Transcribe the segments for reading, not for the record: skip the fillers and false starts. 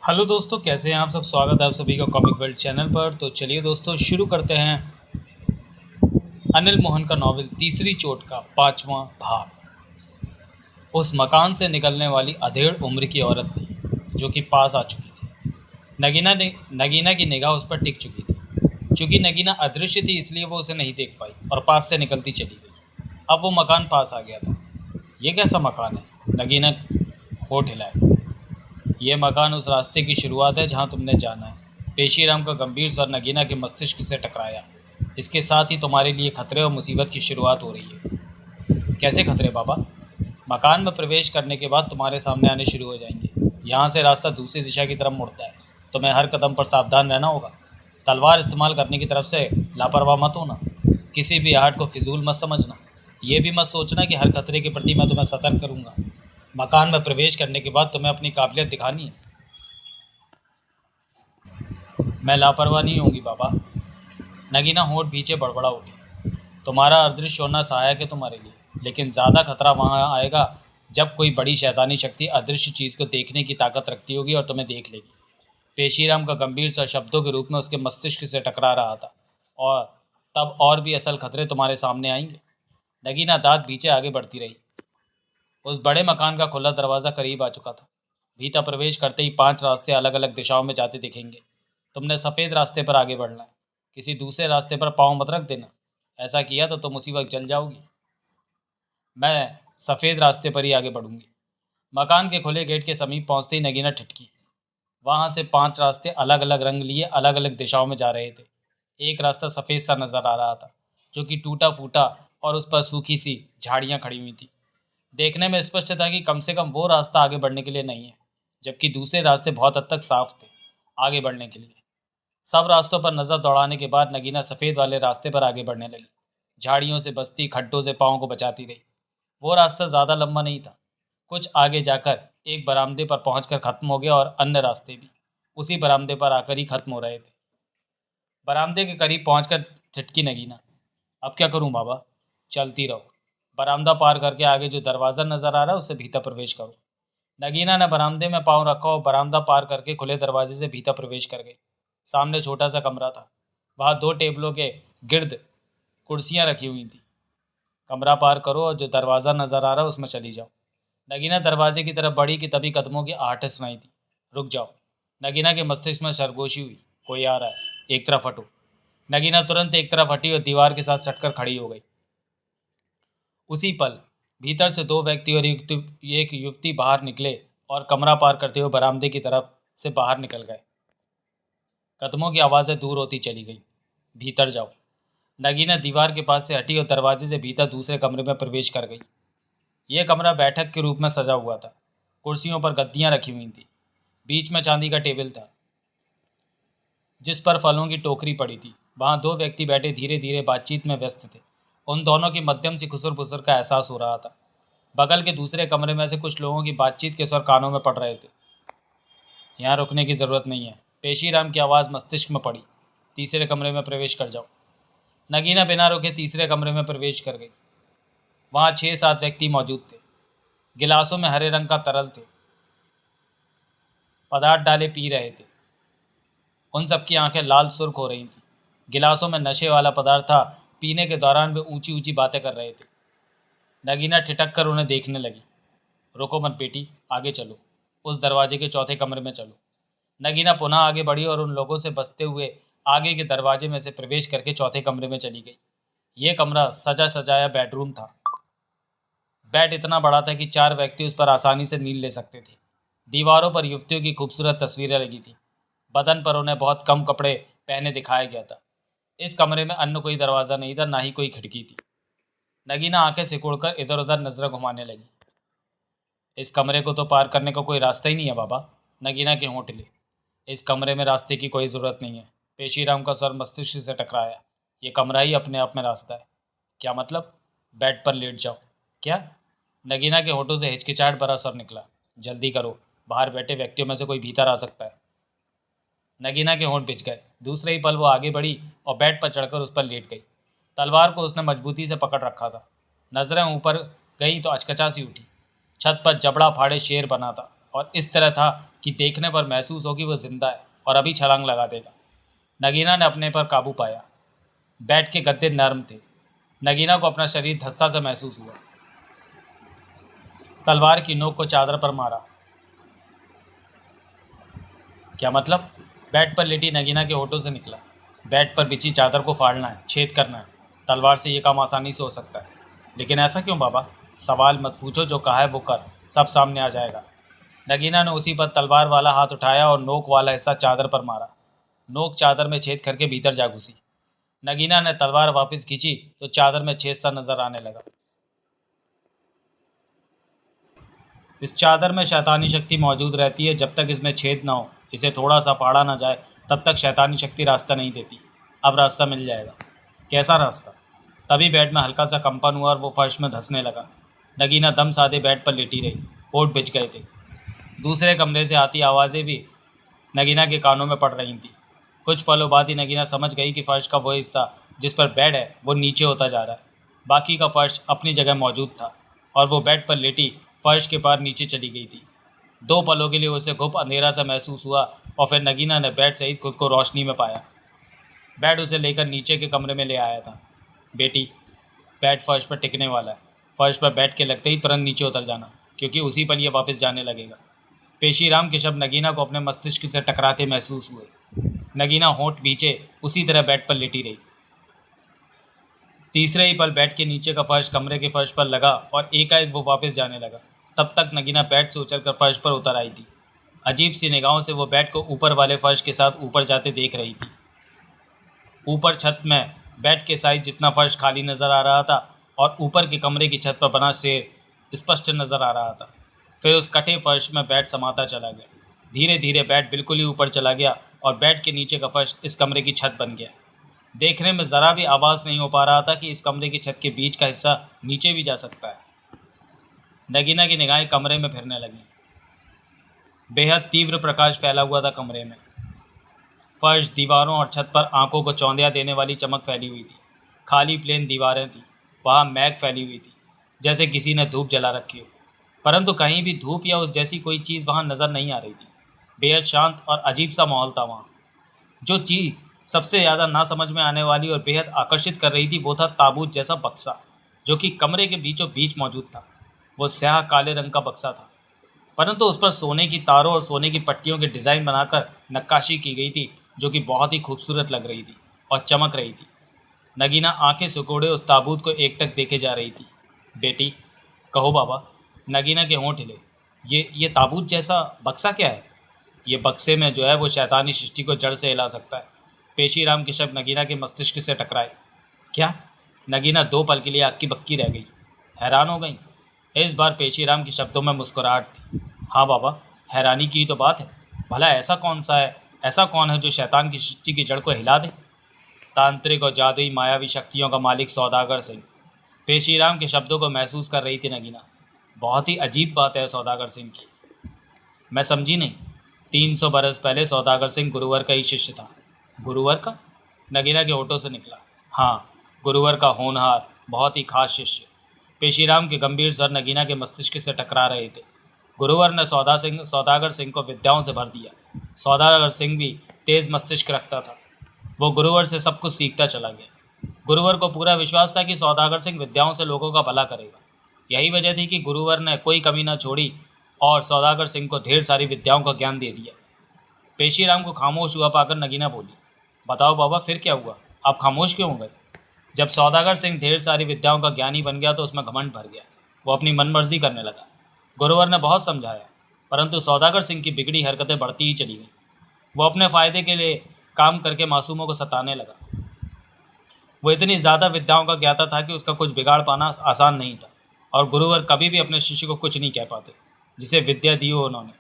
Hello दोस्तों, कैसे हैं आप सब। स्वागत है आप सभी का कॉमिक वर्ल्ड चैनल पर। तो चलिए दोस्तों, शुरू करते हैं अनिल मोहन का नॉवल तीसरी चोट का 5वां भाग। उस मकान से निकलने वाली अधेड़ उम्र की औरत थी जो कि पास आ चुकी थी। नगीना की निगाह उस पर टिक चुकी थी। चूंकि नगीना अदृश्य थी इसलिए वो उसे नहीं देख पाई और पास से निकलती चली गई। अब वो मकान पास आ गया था। ये कैसा मकान है? नगीना होठ हिलाए। ये मकान उस रास्ते की शुरुआत है जहाँ तुमने जाना है। पेशीराम का गंभीर स्वर नगीना के मस्तिष्क से टकराया। इसके साथ ही तुम्हारे लिए खतरे और मुसीबत की शुरुआत हो रही है। कैसे खतरे बाबा? मकान में प्रवेश करने के बाद तुम्हारे सामने आने शुरू हो जाएंगे। यहाँ से रास्ता दूसरी दिशा की तरफ मुड़ता है। तुम्हें हर कदम पर सावधान रहना होगा। तलवार इस्तेमाल करने की तरफ से लापरवाह मत होना। किसी भी आहट को फिजूल मत समझना। ये भी मत सोचना कि हर खतरे के प्रति मैं तुम्हें सतर्क करूँगा। मकान में प्रवेश करने के बाद तुम्हें अपनी काबिलियत दिखानी है। मैं लापरवाह नहीं होंगी बाबा। नगीना होठ पीछे बड़बड़ा उठी। तुम्हारा अदृश्य होना सहायक है तुम्हारे लिए, लेकिन ज़्यादा खतरा वहाँ आएगा जब कोई बड़ी शैतानी शक्ति अदृश्य चीज़ को देखने की ताकत रखती होगी और तुम्हें देख लेगी। पेशीराम का गंभीर सा शब्दों के रूप में उसके मस्तिष्क से टकरा रहा था। और तब और भी असल खतरे तुम्हारे सामने आएंगे। नगीना दांत पीछे आगे बढ़ती रही। उस बड़े मकान का खुला दरवाज़ा करीब आ चुका था। भीतर प्रवेश करते ही 5 रास्ते अलग अलग दिशाओं में जाते दिखेंगे। तुमने सफ़ेद रास्ते पर आगे बढ़ना है। किसी दूसरे रास्ते पर पाँव मत रख देना। ऐसा किया तो तुम उसी वक्त जल जाओगी। मैं सफ़ेद रास्ते पर ही आगे बढ़ूंगी। मकान के खुले गेट के समीप पहुंचते ही नगीना ठिठकी। वहां से 5 रास्ते अलग अलग रंग लिए अलग अलग दिशाओं में जा रहे थे। एक रास्ता सफ़ेद सा नज़र आ रहा था, जो कि टूटा फूटा और उस पर सूखी सी झाड़ियाँ खड़ी हुई थी। देखने में स्पष्ट था कि कम से कम वो रास्ता आगे बढ़ने के लिए नहीं है, जबकि दूसरे रास्ते बहुत हद तक साफ थे आगे बढ़ने के लिए। सब रास्तों पर नज़र दौड़ाने के बाद नगीना सफ़ेद वाले रास्ते पर आगे बढ़ने लगी। झाड़ियों से बस्ती खड्डों से पाँव को बचाती रही। वो रास्ता ज़्यादा लंबा नहीं था। कुछ आगे जाकर एक बरामदे पर पहुंचकर ख़त्म हो गया और अन्य रास्ते भी उसी बरामदे पर आकर ही ख़त्म हो रहे थे। बरामदे के करीब पहुंचकर ठिठकी नगीना। अब क्या करूं बाबा? चलती रहो। बरामदा पार करके आगे जो दरवाज़ा नज़र आ रहा है उससे भीतर प्रवेश करो। नगीना ने बरामदे में पाँव रखा और बरामदा पार करके खुले दरवाजे से भीतर प्रवेश कर गई। सामने छोटा सा कमरा था। वहाँ 2 टेबलों के गिर्द कुर्सियाँ रखी हुई थी। कमरा पार करो और जो दरवाज़ा नज़र आ रहा है उसमें चली जाओ। नगीना दरवाजे की तरफ बढ़ी कि तभी कदमों की आहटें सुनाई दी। रुक जाओ। नगीना के मस्तिष्क में सरगोशी हुई। कोई आ रहा है, एक तरफ हटो। नगीना तुरंत एक तरफ हटी और दीवार के साथ सटकर खड़ी हो गई। उसी पल भीतर से 2 व्यक्ति और एक युवती बाहर निकले और कमरा पार करते हुए बरामदे की तरफ से बाहर निकल गए। कदमों की आवाज़ें दूर होती चली गई। भीतर जाओ। नगीना दीवार के पास से हटी और दरवाजे से भीतर दूसरे कमरे में प्रवेश कर गई। यह कमरा बैठक के रूप में सजा हुआ था। कुर्सियों पर गद्दियाँ रखी हुई थीं। बीच में चांदी का टेबल था जिस पर फलों की टोकरी पड़ी थी। वहाँ 2 व्यक्ति बैठे धीरे धीरे बातचीत में व्यस्त थे। उन दोनों की मध्यम सी खुसर फुसर का एहसास हो रहा था। बगल के दूसरे कमरे में से कुछ लोगों की बातचीत के स्वर कानों में पड़ रहे थे। यहाँ रुकने की ज़रूरत नहीं है। पेशीराम की आवाज़ मस्तिष्क में पड़ी। तीसरे कमरे में प्रवेश कर जाओ। नगीना बिना रुके तीसरे कमरे में प्रवेश कर गई। वहाँ 6-7 व्यक्ति मौजूद थे। गिलासों में हरे रंग का तरल थे पदार्थ डाले पी रहे थे। उन सबकी आंखें लाल सुर्ख हो रही थीं। गिलासों में नशे वाला पदार्थ था। पीने के दौरान वे ऊंची ऊंची बातें कर रहे थे। नगीना ठिठक कर उन्हें देखने लगी। रुको मत बेटी, आगे चलो। उस दरवाजे के चौथे कमरे में चलो। नगीना पुनः आगे बढ़ी और उन लोगों से बचते हुए आगे के दरवाजे में से प्रवेश करके चौथे कमरे में चली गई। ये कमरा सजा सजाया बेडरूम था। बेड इतना बड़ा था कि 4 व्यक्ति उस पर आसानी से नींद ले सकते थे। दीवारों पर युवतियों की खूबसूरत तस्वीरें लगी थीं। बदन पर उन्हें बहुत कम कपड़े पहने दिखाया गया था। इस कमरे में अन्य कोई दरवाज़ा नहीं था, ना ही कोई खिड़की थी। नगीना आंखें सिकुड़कर इधर उधर नजरें घुमाने लगी। इस कमरे को तो पार करने का कोई रास्ता ही नहीं है बाबा। नगीना के होंठ हिले। इस कमरे में रास्ते की कोई ज़रूरत नहीं है। पेशीराम का स्वर मस्तिष्क से टकराया। ये कमरा ही अपने आप में रास्ता है। क्या मतलब? बेड पर लेट जाओ। क्या? नगीना के होठों से हिचकिचाहट भरा स्वर निकला। जल्दी करो, बाहर बैठे व्यक्तियों में से कोई भीतर आ सकता है। नगीना के होंठ पिच गए। दूसरे ही पल वो आगे बढ़ी और बेड पर चढ़कर उस पर लेट गई। तलवार को उसने मजबूती से पकड़ रखा था। नजरें ऊपर गई तो अचकचा सी उठी। छत पर जबड़ा फाड़े शेर बना था। और इस तरह था कि देखने पर महसूस हो कि वो जिंदा है और अभी छलांग लगा देगा। नगीना ने अपने पर काबू पाया। बेड के गद्दे नर्म थे। नगीना को अपना शरीर धंसता सा महसूस हुआ। तलवार की नोक को चादर पर मारा। क्या मतलब? बेड पर लेटी नगीना के होठों से निकला। बेड पर बिछी चादर को फाड़ना है, छेद करना है। तलवार से ये काम आसानी से हो सकता है, लेकिन ऐसा क्यों बाबा? सवाल मत पूछो, जो कहा है वो कर, सब सामने आ जाएगा। नगीना ने उसी पर तलवार वाला हाथ उठाया और नोक वाला हिस्सा चादर पर मारा। नोक चादर में छेद करके भीतर जा घुसी। नगीना ने तलवार वापस खींची तो चादर में छेद सा नजर आने लगा। इस चादर में शैतानी शक्ति मौजूद रहती है। जब तक इसमें छेद ना हो, इसे थोड़ा सा फाड़ा ना जाए, तब तक शैतानी शक्ति रास्ता नहीं देती। अब रास्ता मिल जाएगा। कैसा रास्ता? तभी बेड में हल्का सा कंपन हुआ और वो फर्श में धंसने लगा। नगीना दम साधे बेड पर लेटी रही। होठ बिछ गए थे। दूसरे कमरे से आती आवाज़ें भी नगीना के कानों में पड़ रही थी। कुछ पलों बाद ही नगीना समझ गई कि फर्श का वो हिस्सा जिस पर बेड है वो नीचे होता जा रहा है। बाकी का फर्श अपनी जगह मौजूद था और वो बेड पर लेटी फर्श के पार नीचे चली गई थी। 2 पलों के लिए उसे घुप अंधेरा सा महसूस हुआ और फिर नगीना ने बेड सहित खुद को रोशनी में पाया। बेड उसे लेकर नीचे के कमरे में ले आया था। बेटी, बेड फर्श पर टिकने वाला है। फर्श पर बैठ के लगते ही तुरंत नीचे उतर जाना, क्योंकि उसी पर यह वापस जाने लगेगा। पेशीराम के शब्द नगीना को अपने मस्तिष्क से टकराते महसूस हुए। नगीना होंठ भींचे उसी तरह बेड पर लेटी रही। तीसरे ही पल बेड के नीचे का फर्श कमरे के फर्श पर लगा और एकाएक वो वापस जाने लगा। तब तक नगीना बेड से उछलकर फर्श पर उतर आई थी। अजीब सी निगाहों से वो बेड को ऊपर वाले फर्श के साथ ऊपर जाते देख रही थी। ऊपर छत में बेड के साइज जितना फर्श खाली नजर आ रहा था और ऊपर के कमरे की छत पर बना शेर स्पष्ट नजर आ रहा था। फिर उस कटे फर्श में बेड समाता चला गया। धीरे धीरे बेड बिल्कुल ही ऊपर चला गया और बेड के नीचे का फर्श इस कमरे की छत बन गया। देखने में ज़रा भी आभास नहीं हो पा रहा था कि इस कमरे की छत के बीच का हिस्सा नीचे भी जा सकता है। नगीना की निगाहें कमरे में फिरने लगी। बेहद तीव्र प्रकाश फैला हुआ था कमरे में। फर्श, दीवारों और छत पर आंखों को चौंधिया देने वाली चमक फैली हुई थी। खाली प्लेन दीवारें थीं। वहाँ मैग फैली हुई थी, जैसे किसी ने धूप जला रखी हो, परंतु कहीं भी धूप या उस जैसी कोई चीज़ वहाँ नज़र नहीं आ रही थी। बेहद शांत और अजीब सा माहौल था वहाँ। जो चीज़ सबसे ज़्यादा ना समझ में आने वाली और बेहद आकर्षित कर रही थी वो था ताबूत जैसा बक्सा, जो कि कमरे के बीचों बीच मौजूद था। वो स्याह काले रंग का बक्सा था, परंतु उस पर सोने की तारों और सोने की पट्टियों के डिज़ाइन बनाकर नक्काशी की गई थी, जो कि बहुत ही खूबसूरत लग रही थी और चमक रही थी। नगीना आंखें सिकोड़े उस ताबूत को एकटक देखे जा रही थी। बेटी, कहो बाबा। नगीना के होंठ हिले। ये ताबूत जैसा बक्सा क्या है? ये बक्से में जो है वो शैतानी सृष्टि को जड़ से हिला सकता है। पेशीराम के शब्द नगीना के मस्तिष्क से टकराए। क्या? नगीना 2 पल के लिए हक्की बक्की रह गई, हैरान हो गई। इस बार पेशीराम के शब्दों में मुस्कुराहट थी। हाँ बाबा, हैरानी की तो बात है। भला ऐसा कौन है जो शैतान की सृष्टि की जड़ को हिला दे? तांत्रिक और जादुई मायावी शक्तियों का मालिक सौदागर सिंह। पेशीराम के शब्दों को महसूस कर रही थी नगीना। बहुत ही अजीब बात है सौदागर सिंह की। मैं समझी नहीं। 300 बरस पहले सौदागर सिंह गुरुवर का ही शिष्य था। गुरुवर का? नगीना के होठों से निकला। हाँ, गुरुवर का होनहार, बहुत ही खास शिष्य। पेशीराम के गंभीर स्वर नगीना के मस्तिष्क से टकरा रहे थे। गुरुवर ने सौदागर सिंह को विद्याओं से भर दिया। सौदागर सिंह भी तेज मस्तिष्क रखता था। वो गुरुवर से सब कुछ सीखता चला गया। गुरुवर को पूरा विश्वास था कि सौदागर सिंह विद्याओं से लोगों का भला करेगा। यही वजह थी कि गुरुवर ने कोई कमी न छोड़ी और सौदागर सिंह को ढेर सारी विद्याओं का ज्ञान दे दिया। पेशीराम को खामोश हुआ पाकर नगीना बोली, बताओ बाबा, फिर क्या हुआ? आप खामोश क्यों हो गए? जब सौदागर सिंह ढेर सारी विद्याओं का ज्ञानी बन गया तो उसमें घमंड भर गया। वो अपनी मनमर्जी करने लगा। गुरुवर ने बहुत समझाया, परंतु सौदागर सिंह की बिगड़ी हरकतें बढ़ती ही चली गईं। वो अपने फ़ायदे के लिए काम करके मासूमों को सताने लगा। वो इतनी ज़्यादा विद्याओं का ज्ञाता था कि उसका कुछ बिगाड़ पाना आसान नहीं था, और गुरुवर कभी भी अपने शिष्य को कुछ नहीं कह पाते जिसे विद्या दी हो उन्होंने,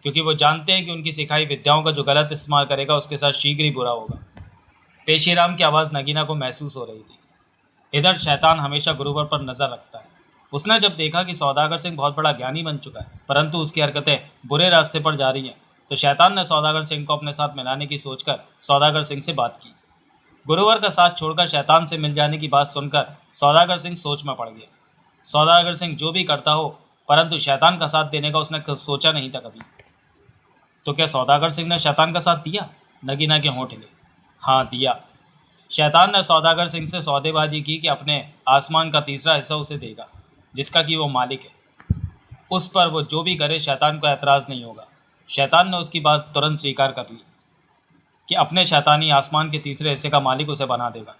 क्योंकि वो जानते हैं कि उनकी सिखाई विद्याओं का जो गलत इस्तेमाल करेगा उसके साथ शीघ्र ही बुरा होगा। पेशीराम की आवाज़ नगीना को महसूस हो रही थी। इधर शैतान हमेशा गुरुवर पर नज़र रखता है। उसने जब देखा कि सौदागर सिंह बहुत बड़ा ज्ञानी बन चुका है, परंतु उसकी हरकतें बुरे रास्ते पर जा रही हैं, तो शैतान ने सौदागर सिंह को अपने साथ मिलाने की सोचकर सौदागर सिंह से बात की। गुरुवर का साथ छोड़कर शैतान से मिल जाने की बात सुनकर सौदागर सिंह सोच में पड़ गया। सौदागर सिंह जो भी करता हो परंतु शैतान का साथ देने का उसने सोचा नहीं था कभी। तो क्या सौदागर सिंह ने शैतान का साथ दिया? नगीना के होंठ हिले। हाँ, दिया। शैतान ने सौदागर सिंह से सौदेबाजी की कि अपने आसमान का तीसरा हिस्सा उसे देगा, जिसका कि वो मालिक है। उस पर वो जो भी करे शैतान को एतराज़ नहीं होगा। शैतान ने उसकी बात तुरंत स्वीकार कर ली कि अपने शैतानी आसमान के तीसरे हिस्से का मालिक उसे बना देगा।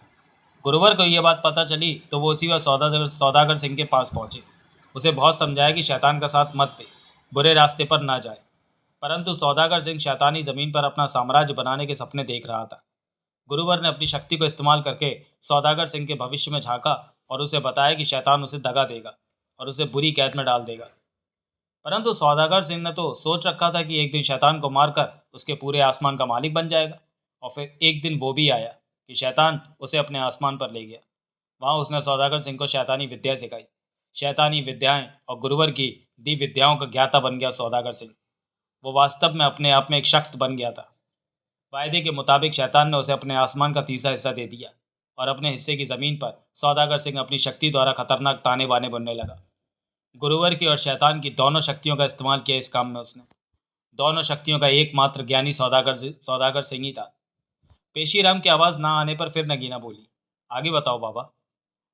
गुरुवर को यह बात पता चली तो वो उसी वक्त सौदागर सिंह के पास पहुंचे। उसे बहुत समझाया कि शैतान का साथ मत दे, बुरे रास्ते पर ना जाए। परंतु सौदागर सिंह शैतानी ज़मीन पर अपना साम्राज्य बनाने के सपने देख रहा था। गुरुवर ने अपनी शक्ति को इस्तेमाल करके सौदागर सिंह के भविष्य में झांका और उसे बताया कि शैतान उसे दगा देगा और उसे बुरी कैद में डाल देगा। परंतु सौदागर सिंह ने तो सोच रखा था कि एक दिन शैतान को मारकर उसके पूरे आसमान का मालिक बन जाएगा। और फिर एक दिन वो भी आया कि शैतान उसे अपने आसमान पर ले गया। वहाँ उसने सौदागर सिंह को शैतानी विद्या सिखाई। शैतानी विद्याएं और गुरुवर की दी विद्याओं का ज्ञाता बन गया सौदागर सिंह। वो वास्तव में अपने आप में एक शख्त बन गया था। वायदे के मुताबिक शैतान ने उसे अपने आसमान का तीसरा हिस्सा दे दिया और अपने हिस्से की ज़मीन पर सौदागर सिंह अपनी शक्ति द्वारा खतरनाक ताने बाने बुनने लगा। गुरुवर की और शैतान की दोनों शक्तियों का इस्तेमाल किया इस काम में उसने। दोनों शक्तियों का एकमात्र ज्ञानी सौदागर सिंह ही था। पेशीराम की आवाज़ ना आने पर फिर नगीना बोली, आगे बताओ बाबा।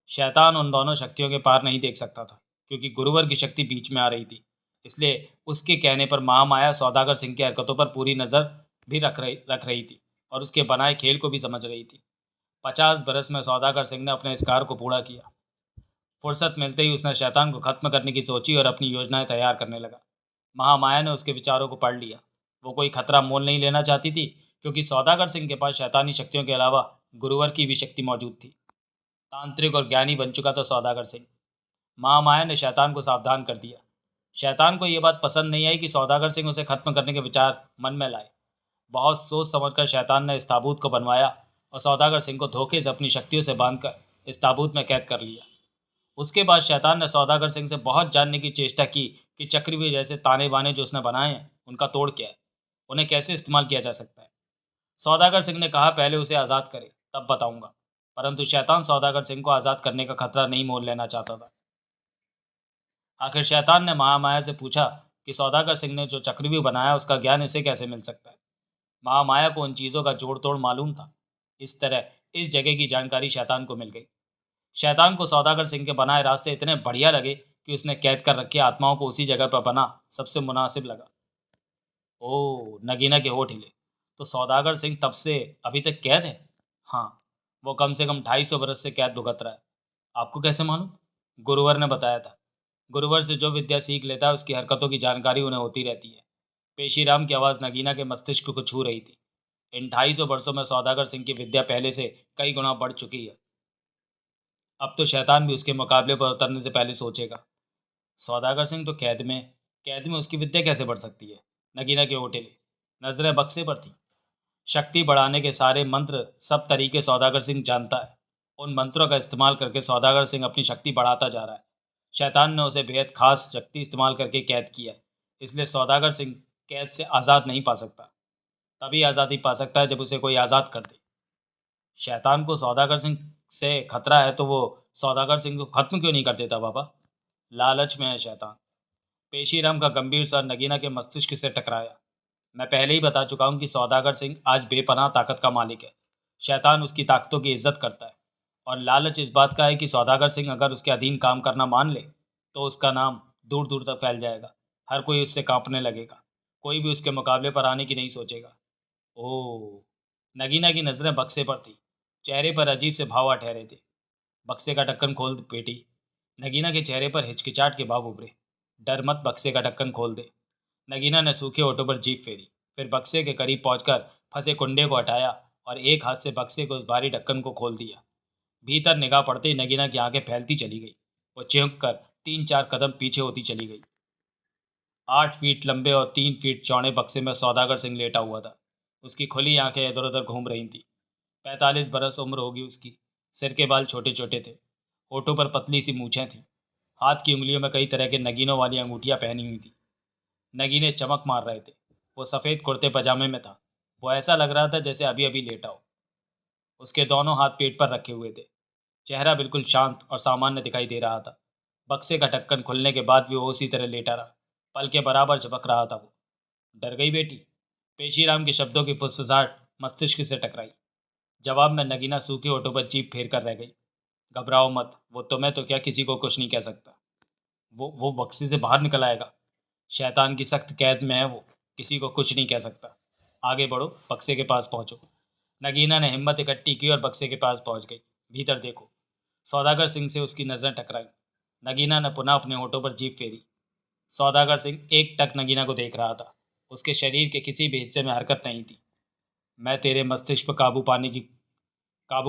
शैतान उन दोनों शक्तियों के पार नहीं देख सकता था, क्योंकि गुरुवर की शक्ति बीच में आ रही थी। इसलिए उसके कहने पर महामाया सौदागर सिंह की हरकतों पर पूरी नज़र भी रख रही थी और उसके बनाए खेल को भी समझ रही थी। 50 बरस में सौदागर सिंह ने अपने इस कार्य को पूरा किया। फुर्सत मिलते ही उसने शैतान को खत्म करने की सोची और अपनी योजनाएं तैयार करने लगा। महामाया ने उसके विचारों को पढ़ लिया। वो कोई खतरा मोल नहीं लेना चाहती थी, क्योंकि सौदागर सिंह के पास शैतानी शक्तियों के अलावा गुरुवर की भी शक्ति मौजूद थी। तांत्रिक और ज्ञानी बन चुका था सौदागर सिंह। महामाया ने शैतान को सावधान कर दिया। शैतान को यह बात पसंद नहीं आई कि सौदागर सिंह उसे खत्म करने के विचार मन में लाए। बहुत सोच समझकर शैतान ने इस ताबूत को बनवाया और सौदागर सिंह को धोखे से अपनी शक्तियों से बांधकर इस ताबूत में कैद कर लिया। उसके बाद शैतान ने सौदागर सिंह से बहुत जानने की चेष्टा की कि चक्रव्यूह जैसे ताने बाने जो उसने बनाए हैं उनका तोड़ क्या है, उन्हें कैसे इस्तेमाल किया जा सकता है। सौदागर सिंह ने कहा पहले उसे आज़ाद करे, तब बताऊंगा। परंतु शैतान सौदागर सिंह को आज़ाद करने का खतरा नहीं मोल लेना चाहता था। आखिर शैतान ने महामाया से पूछा कि सौदागर सिंह ने जो चक्रव्यूह बनाया उसका ज्ञान इसे कैसे मिल सकता है। महामाया को उन चीज़ों का जोड़ तोड़ मालूम था। इस तरह इस जगह की जानकारी शैतान को मिल गई। शैतान को सौदागर सिंह के बनाए रास्ते इतने बढ़िया लगे कि उसने कैद कर रखी आत्माओं को उसी जगह पर बना सबसे मुनासिब लगा। ओह, नगीना के होठ हिले। तो सौदागर सिंह तब से अभी तक कैद है? हाँ, वो कम से कम 250 बरस से कैद भुगत रहा है। आपको कैसे मालूम? गुरुवर ने बताया था। गुरुवर से जो विद्या सीख लेता है उसकी हरकतों की जानकारी उन्हें होती रहती है। पेशीराम की आवाज़ नगीना के मस्तिष्क को छू रही थी। इन 250 वर्षों में सौदागर सिंह की विद्या पहले से कई गुना बढ़ चुकी है। अब तो शैतान भी उसके मुकाबले पर उतरने से पहले सोचेगा। सौदागर सिंह तो कैद में उसकी विद्या कैसे बढ़ सकती है? नगीना के होठे ले नजरें बक्से पर थी। शक्ति बढ़ाने के सारे मंत्र, सब तरीके सौदागर सिंह जानता है। उन मंत्रों का इस्तेमाल करके सौदागर सिंह अपनी शक्ति बढ़ाता जा रहा है। शैतान ने उसे बेहद खास शक्ति इस्तेमाल करके कैद किया है, इसलिए सौदागर सिंह कैद से आज़ाद नहीं पा सकता। तभी आज़ादी पा सकता है जब उसे कोई आज़ाद कर दे। शैतान को सौदागर सिंह से खतरा है तो वो सौदागर सिंह को खत्म क्यों नहीं कर देता बाबा? लालच में है शैतान। पेशीराम का गंभीर स्वर नगीना के मस्तिष्क से टकराया। मैं पहले ही बता चुका हूँ कि सौदागर सिंह आज बेपनाह ताकत का मालिक है। शैतान उसकी ताकतों की इज्जत करता है और लालच इस बात का है कि सौदागर सिंह अगर उसके अधीन काम करना मान ले तो उसका नाम दूर दूर तक फैल जाएगा। हर कोई उससे कांपने लगेगा। कोई भी उसके मुकाबले पर आने की नहीं सोचेगा। ओह, नगीना की नज़रें बक्से पर थी। चेहरे पर अजीब से भाव आ ठहरे थे। बक्से का ढक्कन खोल बेटी। नगीना के चेहरे पर हिचकिचाहट के भाव उभरे। डर मत, बक्से का ढक्कन खोल दे। नगीना ने सूखे होठों पर जीभ फेरी, फिर बक्से के करीब पहुंचकर फंसे कुंडे को हटाया और एक हाथ से बक्से को उस भारी ढक्कन को खोल दिया। भीतर निगाह पड़ते ही नगीना की आंखें फैलती चली गई। वो चिंक कर 3-4 कदम पीछे होती चली गई। 8 फीट लंबे और 3 फीट चौड़े बक्से में सौदागर सिंह लेटा हुआ था। उसकी खुली आंखें इधर उधर घूम रही थीं। 45 बरस उम्र होगी उसकी। सिर के बाल छोटे छोटे थे। होठों पर पतली सी मूछें थीं। हाथ की उंगलियों में कई तरह के नगीनों वाली अंगूठियां पहनी हुई थी। नगीने चमक मार रहे थे। वो सफ़ेद कुर्ते पजामे में था। वो ऐसा लग रहा था जैसे अभी अभी लेटा हो। उसके दोनों हाथ पेट पर रखे हुए थे। चेहरा बिल्कुल शांत और सामान्य दिखाई दे रहा था। बक्से का ढक्कन खुलने के बाद भी वो उसी तरह लेटा रहा, पल के बराबर झपक रहा था वो। डर गई बेटी? पेशीराम के शब्दों की फुसफुसाहट मस्तिष्क से टकराई। जवाब में नगीना सूखे होठों पर जीभ फेर कर रह गई। घबराओ मत, वो तुम्हें तो क्या किसी को कुछ नहीं कह सकता। वो बक्से से बाहर निकल आएगा। शैतान की सख्त कैद में है वो, किसी को कुछ नहीं कह सकता। आगे बढ़ो, बक्से के पास पहुंचो। नगीना ने हिम्मत इकट्ठी की और बक्से के पास पहुंच गई। भीतर देखो। सौदागर सिंह से उसकी नज़र टकराई। नगीना ने पुनः अपने होठों पर जीभ फेरी। सौदागर सिंह एक टक नगीना को देख रहा था। उसके शरीर के किसी भी हिस्से में हरकत नहीं थी। मैं तेरे मस्तिष्क पर काबू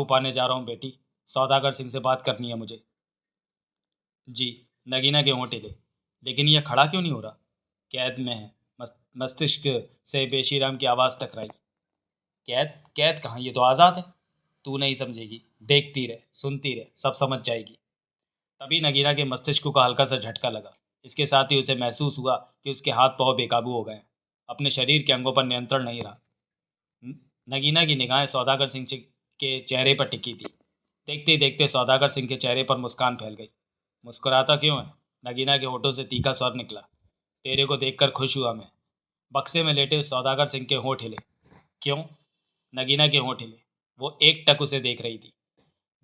पाने जा रहा हूँ बेटी। सौदागर सिंह से बात करनी है मुझे। जी। नगीना के होंठ हिले। लेकिन यह खड़ा क्यों नहीं हो रहा? कैद में है। मस्तिष्क से बेशीराम की आवाज़ टकराई। कैद? कैद कहाँ, ये तो आज़ाद है। तू नहीं समझेगी, देखती रहे, सुनती रहे, सब समझ जाएगी। तभी नगीना के मस्तिष्क को हल्का सा झटका लगा। इसके साथ ही उसे महसूस हुआ कि उसके हाथ पांव बेकाबू हो गए। अपने शरीर के अंगों पर नियंत्रण नहीं रहा। नगीना की निगाहें सौदागर सिंह के चेहरे पर टिकी थी। देखते ही देखते सौदागर सिंह के चेहरे पर मुस्कान फैल गई। मुस्कुराता क्यों है? नगीना के होठों से तीखा स्वर निकला। तेरे को देखकर खुश हुआ मैं। बक्से में लेटे सौदागर सिंह के होंठ हिले। क्यों? नगीना के होंठ हिले। वो एक टक उसे देख रही थी।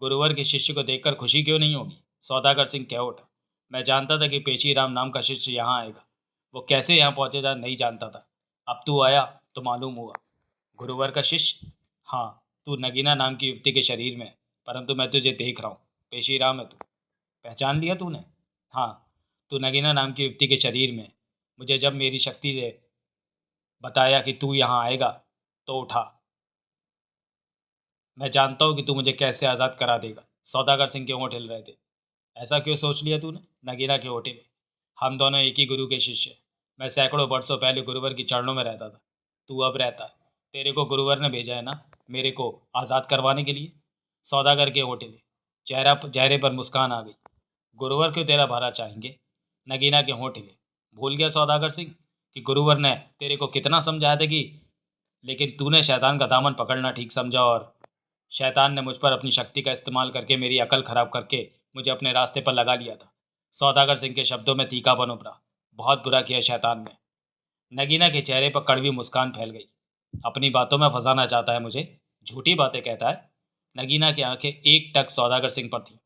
गुरुवर के शिष्य को देखकर खुशी क्यों नहीं होगी? सौदागर सिंह कह उठा। मैं जानता था कि पेशीराम नाम का शिष्य यहाँ आएगा। वो कैसे यहाँ पहुँचेगा नहीं जानता था। अब तू आया तो मालूम हुआ। गुरुवर का शिष्य? हाँ, तू नगीना नाम की युवती के शरीर में है, परंतु मैं तुझे देख रहा हूँ। पेशीराम है तू। पहचान लिया तूने? हाँ, तू नगीना नाम की युवती के शरीर में है। मुझे जब मेरी शक्ति ने बताया कि तू यहाँ आएगा तो उठा। मैं जानता हूँ कि तू मुझे कैसे आज़ाद करा देगा। सौदागर सिंह के होंठ हिल रहे थे। ऐसा क्यों सोच लिया तूने? नगीना के होंठ हिले। हम दोनों एक ही गुरु के शिष्य हैं। मैं सैकड़ों वर्षों पहले गुरुवर की चरणों में रहता था। तू अब रहता है। तेरे को गुरुवर ने भेजा है ना, मेरे को आज़ाद करवाने के लिए। सौदागर के होंठ हिले। चेहरे पर मुस्कान आ गई। गुरुवर क्यों तेरा भला चाहेंगे? नगीना के होंठ हिले। भूल गया सौदागर सिंह कि गुरुवर ने तेरे को कितना समझाया था कि, लेकिन तूने शैतान का दामन पकड़ना ठीक समझा और शैतान ने मुझ पर अपनी शक्ति का इस्तेमाल करके मेरी अकल खराब करके मुझे अपने रास्ते पर लगा लिया था। सौदागर सिंह के शब्दों में तीखापन उभरा। बहुत बुरा किया शैतान ने। नगीना के चेहरे पर कड़वी मुस्कान फैल गई। अपनी बातों में फंसाना चाहता है मुझे, झूठी बातें कहता है। नगीना की आंखें एक टक सौदागर सिंह पर थीं।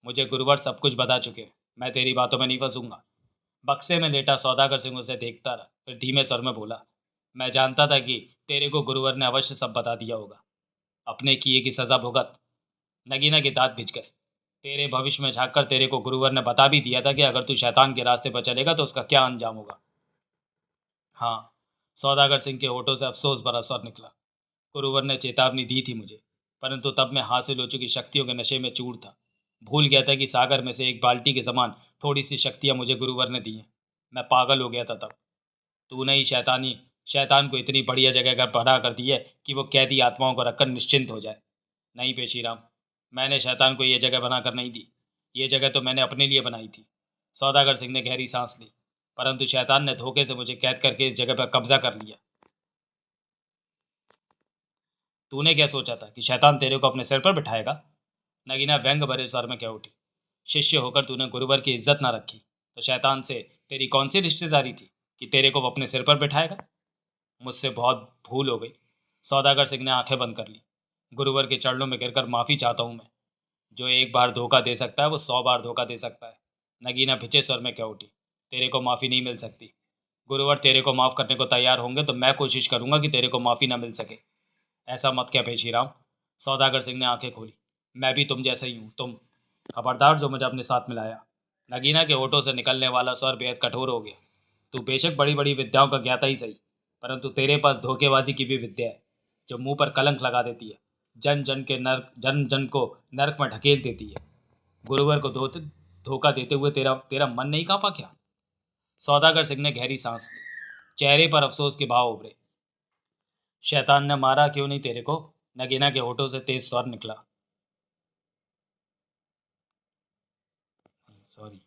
मुझे गुरुवर सब कुछ बता चुके हैं, मैं तेरी बातों में नहीं फंसूंगा। बक्से में लेटा सौदागर सिंह उसे देखता रहा, फिर धीमे स्वर में बोला। मैं जानता था कि तेरे को गुरुवर ने अवश्य सब बता दिया होगा। अपने किए की सज़ा भुगत। नगीना के दांत भिज गए। तेरे भविष्य में झांककर तेरे को गुरुवर ने बता भी दिया था कि अगर तू शैतान के रास्ते पर चलेगा तो उसका क्या अंजाम होगा। हाँ। सौदागर सिंह के होठों से अफसोस भरा स्वर निकला। गुरुवर ने चेतावनी दी थी मुझे, परंतु तब मैं हासिल हो चुकी शक्तियों के नशे में चूर था। भूल गया था कि सागर में से एक बाल्टी के समान थोड़ी सी शक्तियाँ मुझे गुरुवर ने दी हैं। मैं पागल हो गया था तब। तूने ही शैतान को इतनी बढ़िया जगह का बना कर दी है कि वो कैदी आत्माओं को रखकर निश्चिंत हो जाए। नहीं पेशीराम, मैंने शैतान को ये जगह बनाकर नहीं दी। ये जगह तो मैंने अपने लिए बनाई थी। सौदागर सिंह ने गहरी सांस ली। परंतु शैतान ने धोखे से मुझे कैद करके इस जगह पर कब्जा कर लिया। तूने क्या सोचा था कि शैतान तेरे को अपने सिर पर बिठाएगा? नगीना व्यंग भरे स्वर में कह उठी। शिष्य होकर तूने गुरुवर की इज्जत ना रखी तो शैतान से तेरी कौन सी रिश्तेदारी थी कि तेरे को वो अपने सिर पर बिठाएगा? मुझसे बहुत भूल हो गई। सौदागर सिंह ने आंखें बंद कर ली। गुरुवर के चरणों में गिरकर माफ़ी चाहता हूँ मैं। जो एक बार धोखा दे सकता है वो 100 बार धोखा दे सकता है। नगीना भिचे स्वर में कह उठी। तेरे को माफ़ी नहीं मिल सकती। गुरुवर तेरे को माफ़ करने को तैयार होंगे तो मैं कोशिश करूंगा कि तेरे को माफ़ी ना मिल सके। ऐसा मत क्या पेशीराम। सौदागर सिंह ने आंखें खोली। मैं भी तुम जैसे ही हूँ। तुम खबरदार जो मुझे अपने साथ मिलाया। नगीना के होठों से निकलने वाला स्वर बेहद कठोर हो गया। तू बेशक बड़ी बड़ी विद्याओं का ज्ञाता ही सही, परंतु तेरे पास धोखेबाजी की भी विद्या है जो मुंह पर कलंक लगा देती है। जन जन को नरक में ढकेल देती है। गुरुवर को धोखा देते हुए तेरा तेरा मन नहीं कांपा क्या? सौदागर सिंह ने गहरी सांस ली। चेहरे पर अफसोस के भाव उभरे। शैतान ने मारा क्यों नहीं तेरे को? नगीना के होठों से तेज स्वर निकला। सॉरी।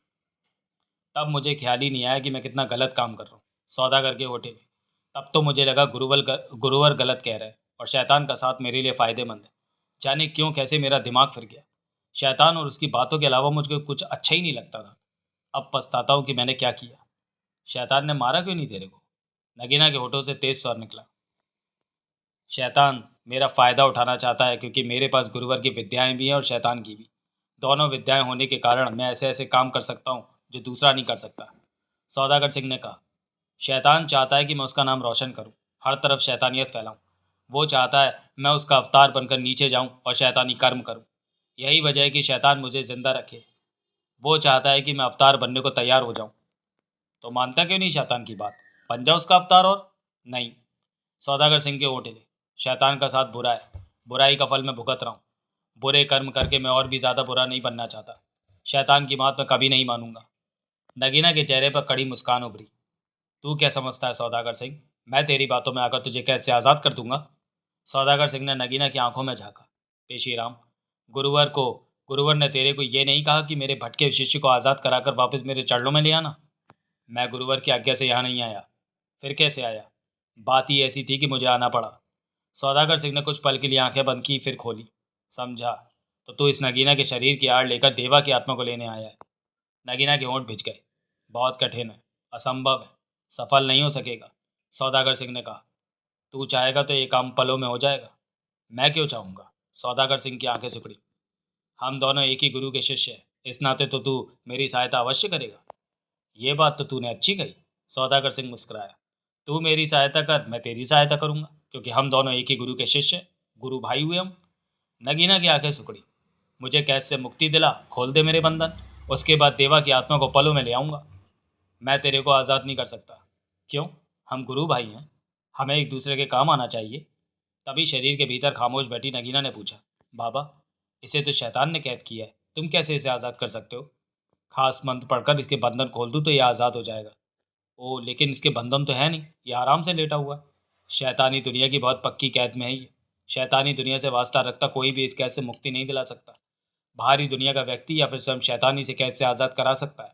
तब मुझे ख्याल ही नहीं आया कि मैं कितना गलत काम कर रहा हूँ। सौदागर के होठे में। तब तो मुझे लगा गुरुवर गलत कह रहा है और शैतान का साथ मेरे लिए फ़ायदेमंद है। जाने क्यों कैसे मेरा दिमाग फिर गया। शैतान और उसकी बातों के अलावा मुझको कुछ अच्छा ही नहीं लगता था। अब पछताता हूँ कि मैंने क्या किया। शैतान ने मारा क्यों नहीं तेरे को? नगीना के होठों से तेज स्वर निकला। शैतान मेरा फ़ायदा उठाना चाहता है, क्योंकि मेरे पास गुरुवर की विद्याएं भी हैं और शैतान की भी। दोनों विद्याएं होने के कारण मैं ऐसे ऐसे काम कर सकता हूँ जो दूसरा नहीं कर सकता। सौदागर सिंह ने कहा। शैतान चाहता है कि मैं उसका नाम रोशन करूँ, हर तरफ शैतानियत फैलाऊँ। वो चाहता है मैं उसका अवतार बनकर नीचे जाऊँ और शैतानी कर्म करूँ। यही वजह है कि शैतान मुझे ज़िंदा रखे। वो चाहता है कि मैं अवतार बनने को तैयार हो जाऊँ। तो मानता क्यों नहीं शैतान की बात? बन जाओ उसका अवतार। और नहीं। सौदागर सिंह के होंठ हिले। शैतान का साथ बुरा है, बुराई का फल मैं भुगत रहा हूँ। बुरे कर्म करके मैं और भी ज़्यादा बुरा नहीं बनना चाहता। शैतान की बात मैं कभी नहीं मानूंगा। नगीना के चेहरे पर कड़ी मुस्कान उभरी। तू क्या समझता है सौदागर सिंह, मैं तेरी बातों में आकर तुझे कैसे आज़ाद कर दूंगा? सौदागर सिंह ने नगीना की आंखों में झांका। पेशीराम, गुरुवर को गुरुवर ने तेरे को ये नहीं कहा कि मेरे भटके शिष्य को आज़ाद कराकर वापस मेरे चरणों में ले आना? मैं गुरुवर की आज्ञा से यहाँ नहीं आया। फिर कैसे आया? बात ही ऐसी थी कि मुझे आना पड़ा। सौदागर सिंह ने कुछ पल के लिए आंखें बंद की, फिर खोली। समझा। तो तू इस नगीना के शरीर की आड़ लेकर देवा की आत्मा को लेने आया है। नगीना के होंठ भिज गए। बहुत कठिन है, असंभव है, सफल नहीं हो सकेगा। सौदागर सिंह ने कहा। तू चाहेगा तो ये काम पलों में हो जाएगा। मैं क्यों चाहूँगा? सौदागर सिंह की आंखें सिकुड़ी। हम दोनों एक ही गुरु के शिष्य हैं, इस नाते तो तू मेरी सहायता अवश्य करेगा। ये बात तो तूने अच्छी कही। सौदागर सिंह मुस्कुराया। तू मेरी सहायता कर, मैं तेरी सहायता करूंगा, क्योंकि हम दोनों एक ही गुरु के शिष्य हैं, गुरु भाई हुए हम। नगीना की आंखें सिकुड़ी। मुझे कैद से मुक्ति दिला, खोल दे मेरे बंधन, उसके बाद देवा की आत्मा को पलों में ले आऊँगा। मैं तेरे को आज़ाद नहीं कर सकता। क्यों? हम गुरु भाई हैं, हमें एक दूसरे के काम आना चाहिए। तभी शरीर के भीतर खामोश बैठी नगीना ने पूछा। बाबा, इसे तो शैतान ने कैद किया है, तुम कैसे इसे आज़ाद कर सकते हो? खास मंत्र पढ़कर इसके बंधन खोल दूँ तो ये आज़ाद हो जाएगा। ओ, लेकिन इसके बंधन तो है नहीं, ये आराम से लेटा हुआ है। शैतानी दुनिया की बहुत पक्की कैद में है ये। शैतानी दुनिया से वास्ता रखता कोई भी इस कैद से मुक्ति नहीं दिला सकता। बाहरी दुनिया का व्यक्ति या फिर स्वयं शैतानी से कैद से आज़ाद करा सकता है।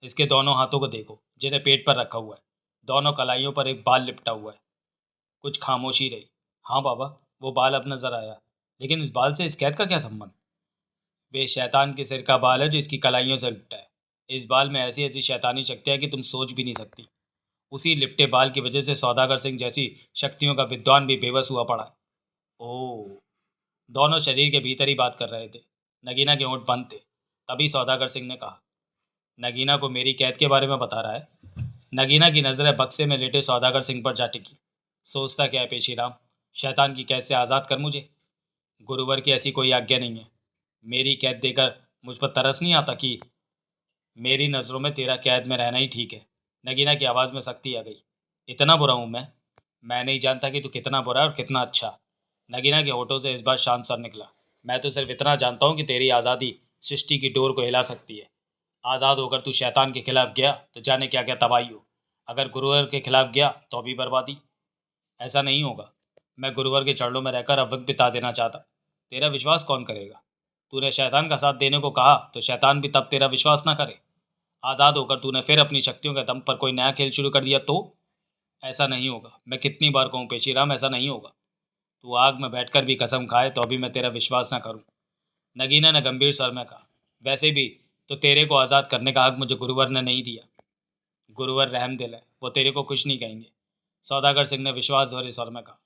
इसके दोनों हाथों को देखो, जिन्हें पेट पर रखा हुआ है। दोनों कलाइयों पर एक बाल लिपटा हुआ है। कुछ खामोशी रही। हाँ बाबा, वो बाल अब नजर आया। लेकिन इस बाल से इस कैद का क्या संबंध? वे शैतान के सिर का बाल है जो इसकी कलाइयों से लिपटा है। इस बाल में ऐसी ऐसी शैतानी शक्तियाँ कि तुम सोच भी नहीं सकती। उसी लिपटे बाल की वजह से सौदागर सिंह जैसी शक्तियों का विद्वान भी बेबस हुआ पड़ा है। ओह। दोनों शरीर के भीतर ही बात कर रहे थे। नगीना के होंठ बंद थे। तभी सौदागर सिंह ने कहा। नगीना को मेरी कैद के बारे में बता रहा है? नगीना की नज़रें बक्से में लेटे सौदागर सिंह पर जा टिकी। सोचता क्या है पेशीराम, शैतान की कैद से आज़ाद कर मुझे। गुरुवर की ऐसी कोई आज्ञा नहीं है। मेरी कैद देकर मुझ पर तरस नहीं आता कि मेरी नज़रों में तेरा कैद में रहना ही ठीक है। नगीना की आवाज़ में सख्ती आ गई। इतना बुरा हूँ मैं नहीं जानता कि तू कितना बुरा है और कितना अच्छा। नगीना के होठों से इस बार शांत स्वर निकला। मैं तो सिर्फ इतना जानता हूँ कि तेरी आज़ादी सृष्टि की डोर को हिला सकती है। आज़ाद होकर तू शैतान के खिलाफ गया तो जाने क्या क्या तबाही हो। अगर गुरुवर के खिलाफ गया तो भी बर्बादी। ऐसा नहीं होगा। मैं गुरुवर के चरणों में रहकर अब वक्त बिता देना चाहता। तेरा विश्वास कौन करेगा? तूने शैतान का साथ देने को कहा तो शैतान भी तब तेरा विश्वास ना करे। आज़ाद होकर तूने फिर अपनी शक्तियों के दम पर कोई नया खेल शुरू कर दिया तो? ऐसा नहीं होगा। मैं कितनी बार कहूँ पेशीराम, ऐसा नहीं होगा। तू आग में बैठकर भी कसम खाए तो अभी मैं तेरा विश्वास ना करूँ। नगीना ने गंभीर स्वर में कहा। वैसे भी तो तेरे को आज़ाद करने का हक मुझे गुरुवर ने नहीं दिया। गुरुवर रहमदिल है, वो तेरे को कुछ नहीं कहेंगे। सौदागर सिंह ने विश्वास भरे स्वर में कहा।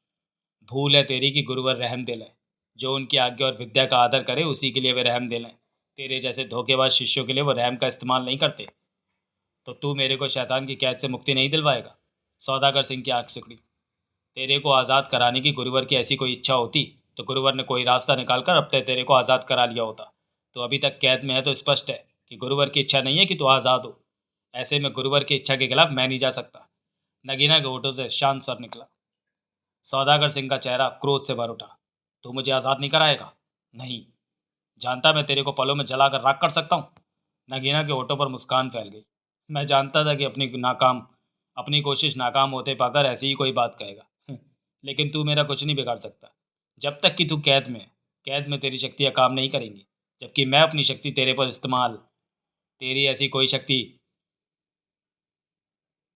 भूल है तेरी कि गुरुवर रहमदिल है। जो उनकी आज्ञा और विद्या का आदर करे उसी के लिए वे रहमदिल हैं। तेरे जैसे धोखेबाज शिष्यों के लिए वो रहम का इस्तेमाल नहीं करते। तो तू मेरे को शैतान की कैद से मुक्ति नहीं दिलवाएगा? सौदागर सिंह की आंख सिकुड़ी। तेरे को आज़ाद कराने की गुरुवर की ऐसी कोई इच्छा होती तो गुरुवर ने कोई रास्ता निकालकर अब तक तेरे को आज़ाद करा लिया होता। तो अभी तक कैद में है तो स्पष्ट है कि गुरुवर की इच्छा नहीं है कि तू आज़ाद हो। ऐसे में गुरुवर की इच्छा के खिलाफ मैं नहीं जा सकता। नगीना के होठों से शांत स्वर निकला। सौदागर सिंह का चेहरा क्रोध से भर उठा। तू मुझे आज़ाद नहीं कराएगा? नहीं। जानता मैं तेरे को पलों में जलाकर राख कर सकता हूँ। नगीना के होठों पर मुस्कान फैल गई। मैं जानता था कि अपनी कोशिश नाकाम होते पाकर ऐसी ही कोई बात कहेगा। लेकिन तू मेरा कुछ नहीं बिगाड़ सकता। जब तक कि तू कैद में तेरी शक्तियाँ काम नहीं करेंगी। जबकि मैं अपनी शक्ति तेरे पर इस्तेमाल तेरी ऐसी कोई शक्ति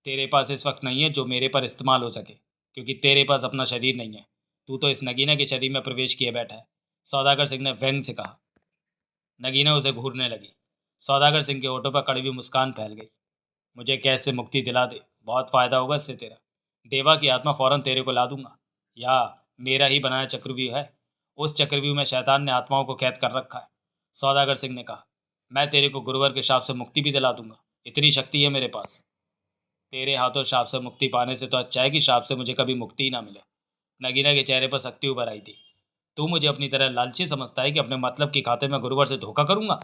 तेरे पास इस वक्त नहीं है जो मेरे पर इस्तेमाल हो सके, क्योंकि तेरे पास अपना शरीर नहीं है। तू तो इस नगीना के शरीर में प्रवेश किए बैठा है। सौदागर सिंह ने व्यंग से कहा। नगीना उसे घूरने लगी। सौदागर सिंह के होठों पर कड़वी मुस्कान फैल गई। मुझे कैद से मुक्ति दिला दे, बहुत फ़ायदा होगा इससे तेरा। देवा की आत्मा फ़ौरन तेरे को ला दूंगा। या मेरा ही बनाया चक्रव्यूह है, उस चक्रव्यूह में शैतान ने आत्माओं को कैद कर रखा है। सौदागर सिंह ने कहा, मैं तेरे को गुरुवर के शाप से मुक्ति भी दिला दूंगा, इतनी शक्ति है मेरे पास। तेरे हाथों शाप से मुक्ति पाने से तो अच्छा है कि शाप से मुझे कभी मुक्ति ही ना मिले। नगीना के चेहरे पर शक्ति उभर आई थी। तू मुझे अपनी तरह लालची समझता है कि अपने मतलब की खातिर मैं गुरुवर से धोखा करूंगा?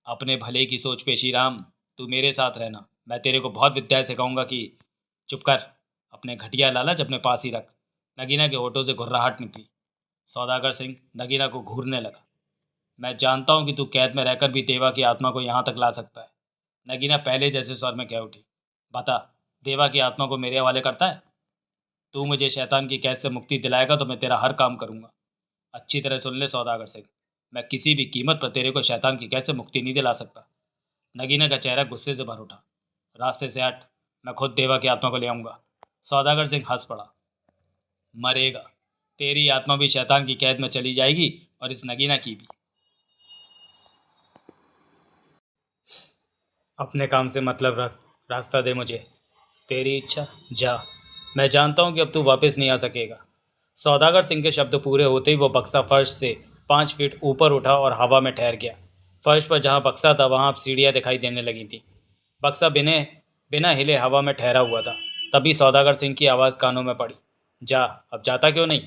अपने भले की सोच पेशीराम, तू मेरे साथ रहना, मैं तेरे को बहुत विद्याएं सिखाऊंगा कि चुप कर, अपने घटिया लालच अपने पास ही रख। नगीना के होठों से घुर्राहट निकली। सौदागर सिंह नगीना को घूरने लगा। मैं जानता हूँ कि तू कैद में रहकर भी देवा की आत्मा को यहाँ तक ला सकता है। नगीना पहले जैसे स्वर में कह उठी, बता, देवा की आत्मा को मेरे हवाले करता है? तू मुझे शैतान की कैद से मुक्ति दिलाएगा तो मैं तेरा हर काम करूँगा। अच्छी तरह सुन ले सौदागर सिंह, मैं किसी भी कीमत पर तेरे को शैतान की कैद से मुक्ति नहीं दिला सकता। नगीना का चेहरा गुस्से से भर उठा। रास्ते से हट, मैं खुद देवा की आत्मा को ले आऊँगा। सौदागर सिंह हंस पड़ा। मरेगा, तेरी आत्मा भी शैतान की कैद में चली जाएगी और इस नगीना की भी। अपने काम से मतलब रख, रास्ता दे मुझे। तेरी इच्छा, जा। मैं जानता हूँ कि अब तू वापस नहीं आ सकेगा। सौदागर सिंह के शब्द पूरे होते ही वो बक्सा फर्श से 5 फीट ऊपर उठा और हवा में ठहर गया। फर्श पर जहाँ बक्सा था वहाँ अब सीढ़ियाँ दिखाई देने लगी थी। बक्सा बिना बिना हिले हवा में ठहरा हुआ था। तभी सौदागर सिंह की आवाज़ कानों में पड़ी, जा, अब जाता क्यों नहीं?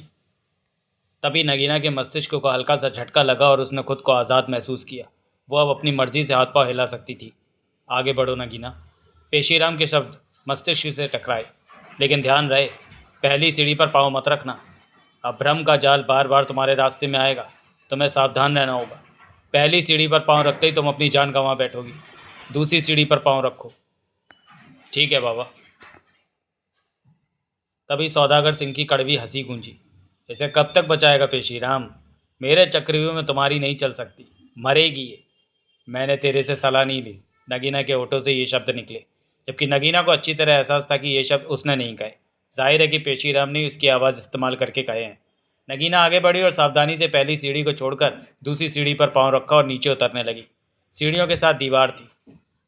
तभी नगीना के मस्तिष्क को हल्का सा झटका लगा और उसने खुद को आज़ाद महसूस किया। वो अब अपनी मर्जी से हाथ पांव हिला सकती थी। आगे बढ़ो नगीना। पेशीराम के शब्द मस्तिष्क से टकराए। लेकिन ध्यान रहे, पहली सीढ़ी पर पाँव मत रखना। अब भ्रम का जाल बार बार तुम्हारे रास्ते में आएगा, तुम्हें सावधान रहना होगा। पहली सीढ़ी पर पाँव रखते ही तुम अपनी जान गंवा बैठोगी। दूसरी सीढ़ी पर पाँव रखो। ठीक है बाबा। तभी सौदागर सिंह की कड़वी हंसी गूंजी। इसे कब तक बचाएगा पेशीराम? मेरे चक्रव्यूह में तुम्हारी नहीं चल सकती, मरेगी ये। मैंने तेरे से सलाह नहीं ली। नगीना के होठों से ये शब्द निकले, जबकि नगीना को अच्छी तरह एहसास था कि ये शब्द उसने नहीं कहे। जाहिर है कि पेशीराम ने उसकी आवाज़ इस्तेमाल करके कहे हैं। नगीना आगे बढ़ी और सावधानी से पहली सीढ़ी को छोड़कर दूसरी सीढ़ी पर पाँव रखा और नीचे उतरने लगी। सीढ़ियों के साथ दीवार थी।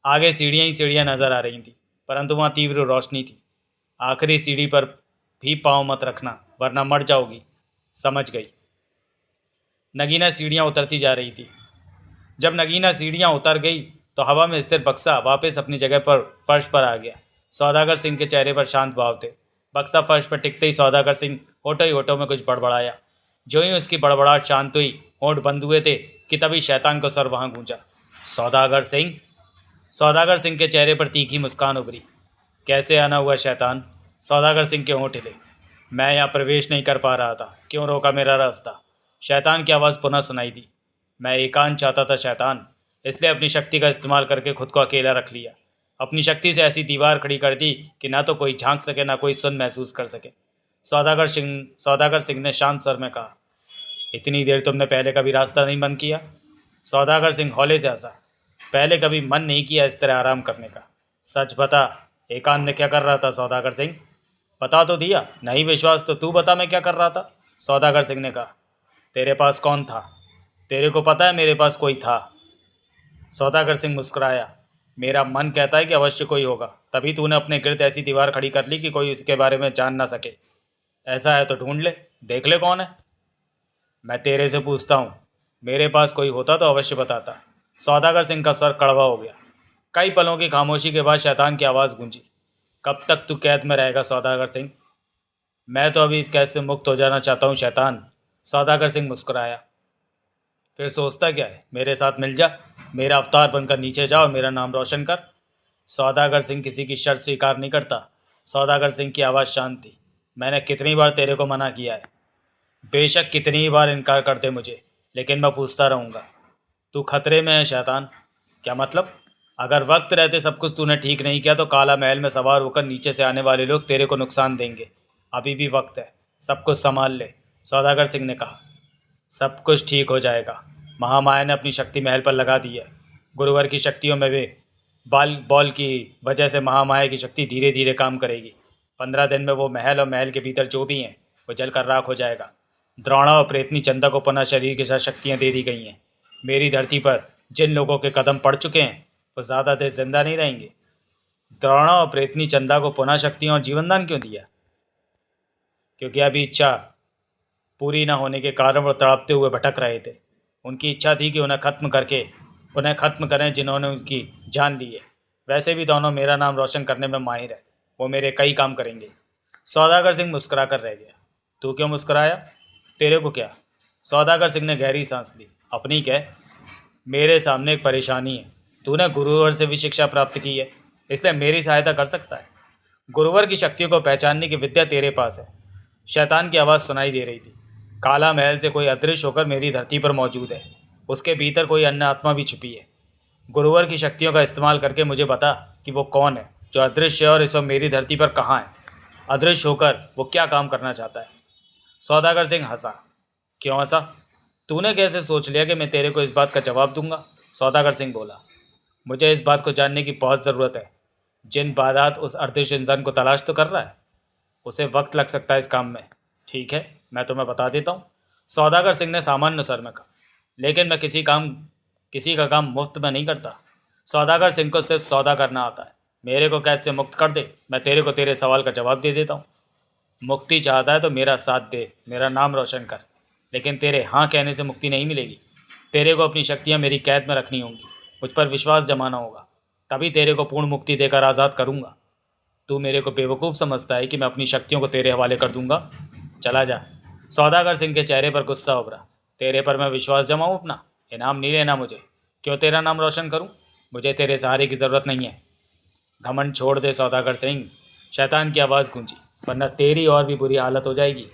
आगे सीढ़ियाँ ही सीढ़ियाँ नजर आ रही थी, परंतु वहाँ तीव्र रोशनी थी। आखिरी सीढ़ी पर भी पाँव मत रखना, वरना मर जाओगी। समझ गई। नगीना सीढ़ियाँ उतरती जा रही थी। जब नगीना सीढ़ियाँ उतर गई तो हवा में स्थिर बक्सा वापस अपनी जगह पर फर्श पर आ गया। सौदागर सिंह के चेहरे पर शांत भाव थे। बक्सा फर्श पर टिकते ही सौदागर सिंह होठों ही होठों में कुछ बड़बड़ाया। जो ही उसकी बड़बड़ाहट शांत हुई, होंठ बंद हुए थे कि तभी शैतान का स्वर वहाँ गूंजा, सौदागर सिंह। सौदागर सिंह के चेहरे पर तीखी मुस्कान उभरी। कैसे आना हुआ शैतान? सौदागर सिंह के होंठ हिले। मैं यहाँ प्रवेश नहीं कर पा रहा था, क्यों रोका मेरा रास्ता? शैतान की आवाज़ पुनः सुनाई दी। मैं एकांत चाहता था शैतान, इसलिए अपनी शक्ति का इस्तेमाल करके खुद को अकेला रख लिया। अपनी शक्ति से ऐसी दीवार खड़ी कर दी कि ना तो कोई झांक सके ना कोई सुन महसूस कर सके। सौदागर सिंह ने शांत स्वर में कहा, इतनी देर तुमने पहले कभी रास्ता नहीं बंद किया? सौदागर सिंह हौले से हंसा। पहले कभी मन नहीं किया इस तरह आराम करने का। सच बता, एकांत में क्या कर रहा था सौदागर सिंह? बता तो दिया, नहीं विश्वास तो तू बता मैं क्या कर रहा था। सौदागर सिंह ने कहा, तेरे पास कौन था? तेरे को पता है मेरे पास कोई था? सौदागर सिंह मुस्कुराया। मेरा मन कहता है कि अवश्य कोई होगा, तभी तूने अपने गिर्द ऐसी दीवार खड़ी कर ली कि कोई इसके बारे में जान ना सके। ऐसा है तो ढूंढ ले, देख ले कौन है। मैं तेरे से पूछता हूँ, मेरे पास कोई होता तो अवश्य बताता। सौदागर सिंह का स्वर कड़वा हो गया। कई पलों की खामोशी के बाद शैतान की आवाज़ गूंजी, कब तक तू कैद में रहेगा सौदागर सिंह? मैं तो अभी इस कैद से मुक्त हो जाना चाहता हूँ शैतान। सौदागर सिंह मुस्कुराया। फिर सोचता क्या है, मेरे साथ मिल जा, मेरा अवतार बनकर नीचे जा और मेरा नाम रोशन कर। सौदागर सिंह किसी की शर्त स्वीकार नहीं करता। सौदागर सिंह की आवाज़ शांत थी। मैंने कितनी बार तेरे को मना किया है, बेशक कितनी ही बार इनकार करते मुझे, लेकिन मैं पूछता रहूँगा। तू खतरे में है शैतान। क्या मतलब? अगर वक्त रहते सब कुछ तूने ठीक नहीं किया तो काला महल में सवार होकर नीचे से आने वाले लोग तेरे को नुकसान देंगे। अभी भी वक्त है, सब कुछ संभाल ले। सौदागर सिंह ने कहा, सब कुछ ठीक हो जाएगा। महामाया ने अपनी शक्ति महल पर लगा दी है। गुरुवर की शक्तियों में वे बॉल की वजह से महामाया की शक्ति धीरे धीरे काम करेगी। 15 दिन में वो महल और महल के भीतर जो भी हैं वो जलकर राख हो जाएगा। द्रोणा और प्रेतनी चंदा को पुनः शरीर के साथ शक्तियाँ दे दी गई हैं। मेरी धरती पर जिन लोगों के कदम पड़ चुके हैं वो ज़्यादा देर जिंदा नहीं रहेंगे। द्रोणा और प्रेतनी चंदा को पुनः शक्तियाँ और जीवनदान क्यों दिया? क्योंकि अभी इच्छा पूरी न होने के कारण वो तड़पते हुए भटक रहे थे। उनकी इच्छा थी कि उन्हें खत्म करें जिन्होंने उनकी जान ली है। वैसे भी दोनों मेरा नाम रोशन करने में माहिर है, वो मेरे कई काम करेंगे। सौदागर सिंह मुस्कुरा कर रह गया। तू क्यों मुस्कुराया? तेरे को क्या? सौदागर सिंह ने गहरी सांस ली। अपनी कह, मेरे सामने एक परेशानी है। तूने गुरुवर से भी शिक्षा प्राप्त की है, इसलिए मेरी सहायता कर सकता है। गुरुवर की शक्तियों को पहचानने की विद्या तेरे पास है। शैतान की आवाज़ सुनाई दे रही थी। काला महल से कोई अदृश्य होकर मेरी धरती पर मौजूद है। उसके भीतर कोई अन्य आत्मा भी छुपी है। गुरुवर की शक्तियों का इस्तेमाल करके मुझे बता कि वो कौन है जो अदृश्य है और इस वक्त मेरी धरती पर कहाँ है। अदृश्य होकर वो क्या काम करना चाहता है? सौदागर सिंह हंसा। क्यों हंसा? तूने कैसे सोच लिया कि मैं तेरे को इस बात का जवाब दूंगा? सौदागर सिंह बोला। मुझे इस बात को जानने की बहुत ज़रूरत है। जिन बादात उस अदृश्य इंसान को तलाश तो कर रहा है, उसे वक्त लग सकता है इस काम में। ठीक है, मैं तुम्हें बता देता हूँ, सौदागर सिंह ने सामान्य स्वर में कहा। लेकिन मैं किसी का काम मुफ्त में नहीं करता। सौदागर सिंह को सिर्फ सौदा करना आता है। मेरे को कैद से मुक्त कर दे, मैं तेरे को तेरे सवाल का जवाब दे देता हूँ। मुक्ति चाहता है तो मेरा साथ दे, मेरा नाम रोशन कर। लेकिन तेरे हाँ कहने से मुक्ति नहीं मिलेगी। तेरे को अपनी शक्तियाँ मेरी कैद में रखनी होंगी, मुझ पर विश्वास जमाना होगा, तभी तेरे को पूर्ण मुक्ति देकर आज़ाद करूँगा। तू मेरे को बेवकूफ़ समझता है कि मैं अपनी शक्तियों को तेरे हवाले कर दूंगा? चला जा। सौदागर सिंह के चेहरे पर गुस्सा उभरा। तेरे पर मैं विश्वास जमाऊँ अपना? इनाम नहीं लेना मुझे। क्यों तेरा नाम रोशन करूँ? मुझे तेरे सहारे की ज़रूरत नहीं है। घमंड छोड़ दे सौदागर सिंह, शैतान की आवाज़ गूंजी, वरना तेरी और भी बुरी हालत हो जाएगी।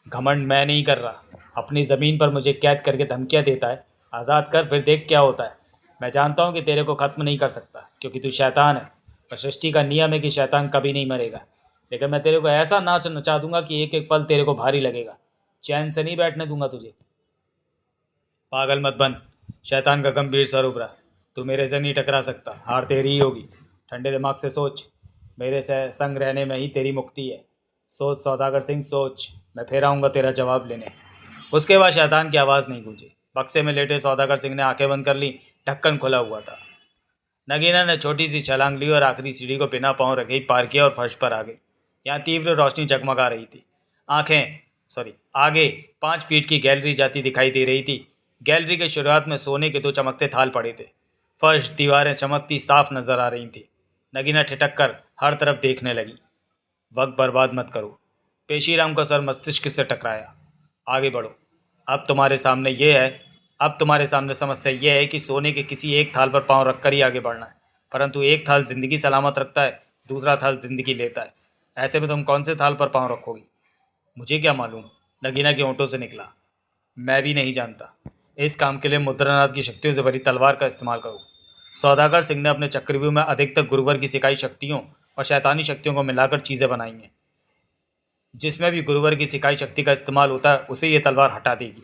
घमंड मैं नहीं कर रहा। अपनी ज़मीन पर मुझे कैद करके धमकियाँ देता है। आज़ाद कर, फिर देख क्या होता है। मैं जानता हूँ कि तेरे को ख़त्म नहीं कर सकता, क्योंकि तू शैतान है। और सृष्टि का नियम है कि शैतान कभी नहीं मरेगा। लेकिन मैं तेरे को ऐसा नाच नचा दूंगा कि एक एक पल तेरे को भारी लगेगा। चैन से नहीं बैठने दूंगा तुझे। पागल मत बन, शैतान का गंभीर स्वर उभरा। तू मेरे से नहीं टकरा सकता, हार तेरी ही होगी। ठंडे दिमाग से सोच, मेरे से संग रहने में ही तेरी मुक्ति है। सोच सौदागर सिंह, सोच। मैं फिर आऊँगा तेरा जवाब लेने। उसके बाद शैतान की आवाज़ नहीं गूंजी। बक्से में लेटे सौदागर सिंह ने आंखें बंद कर ली। ढक्कन खुला हुआ था। नगीना ने छोटी सी छलांग ली और आखिरी सीढ़ी को बिना पाँव रखे ही पार किया और फर्श पर आ गई। यहाँ तीव्र रोशनी जगमगा रही थी। आगे 5 फीट की गैलरी जाती दिखाई दे रही थी। गैलरी के शुरुआत में सोने के 2 चमकते थाल पड़े थे। फर्श, दीवारें चमकती साफ नजर आ रही थी। नगीना ठिठक कर हर तरफ देखने लगी। वक्त बर्बाद मत करो। पेशीराम का सर मस्तिष्क से टकराया। आगे बढ़ो। अब तुम्हारे सामने ये है अब तुम्हारे सामने समस्या यह है कि सोने के किसी एक थाल पर पांव रखकर ही आगे बढ़ना है। परंतु एक थाल जिंदगी सलामत रखता है, दूसरा थाल जिंदगी लेता है। ऐसे में तुम कौन से थाल पर पांव रखोगी? मुझे क्या मालूम, नगीना के होंठों से निकला। मैं भी नहीं जानता। इस काम के लिए मुद्रानाथ की शक्तियों से भरी तलवार का इस्तेमाल करो। सौदागर सिंह ने अपने चक्रव्यूह में अधिकतर गुरुवर की सिखाई शक्तियों और शैतानी शक्तियों को मिलाकर चीज़ें बनाई हैं। जिसमें भी गुरुवर की सिखाई शक्ति का इस्तेमाल होता है, उसे ये तलवार हटा देगी।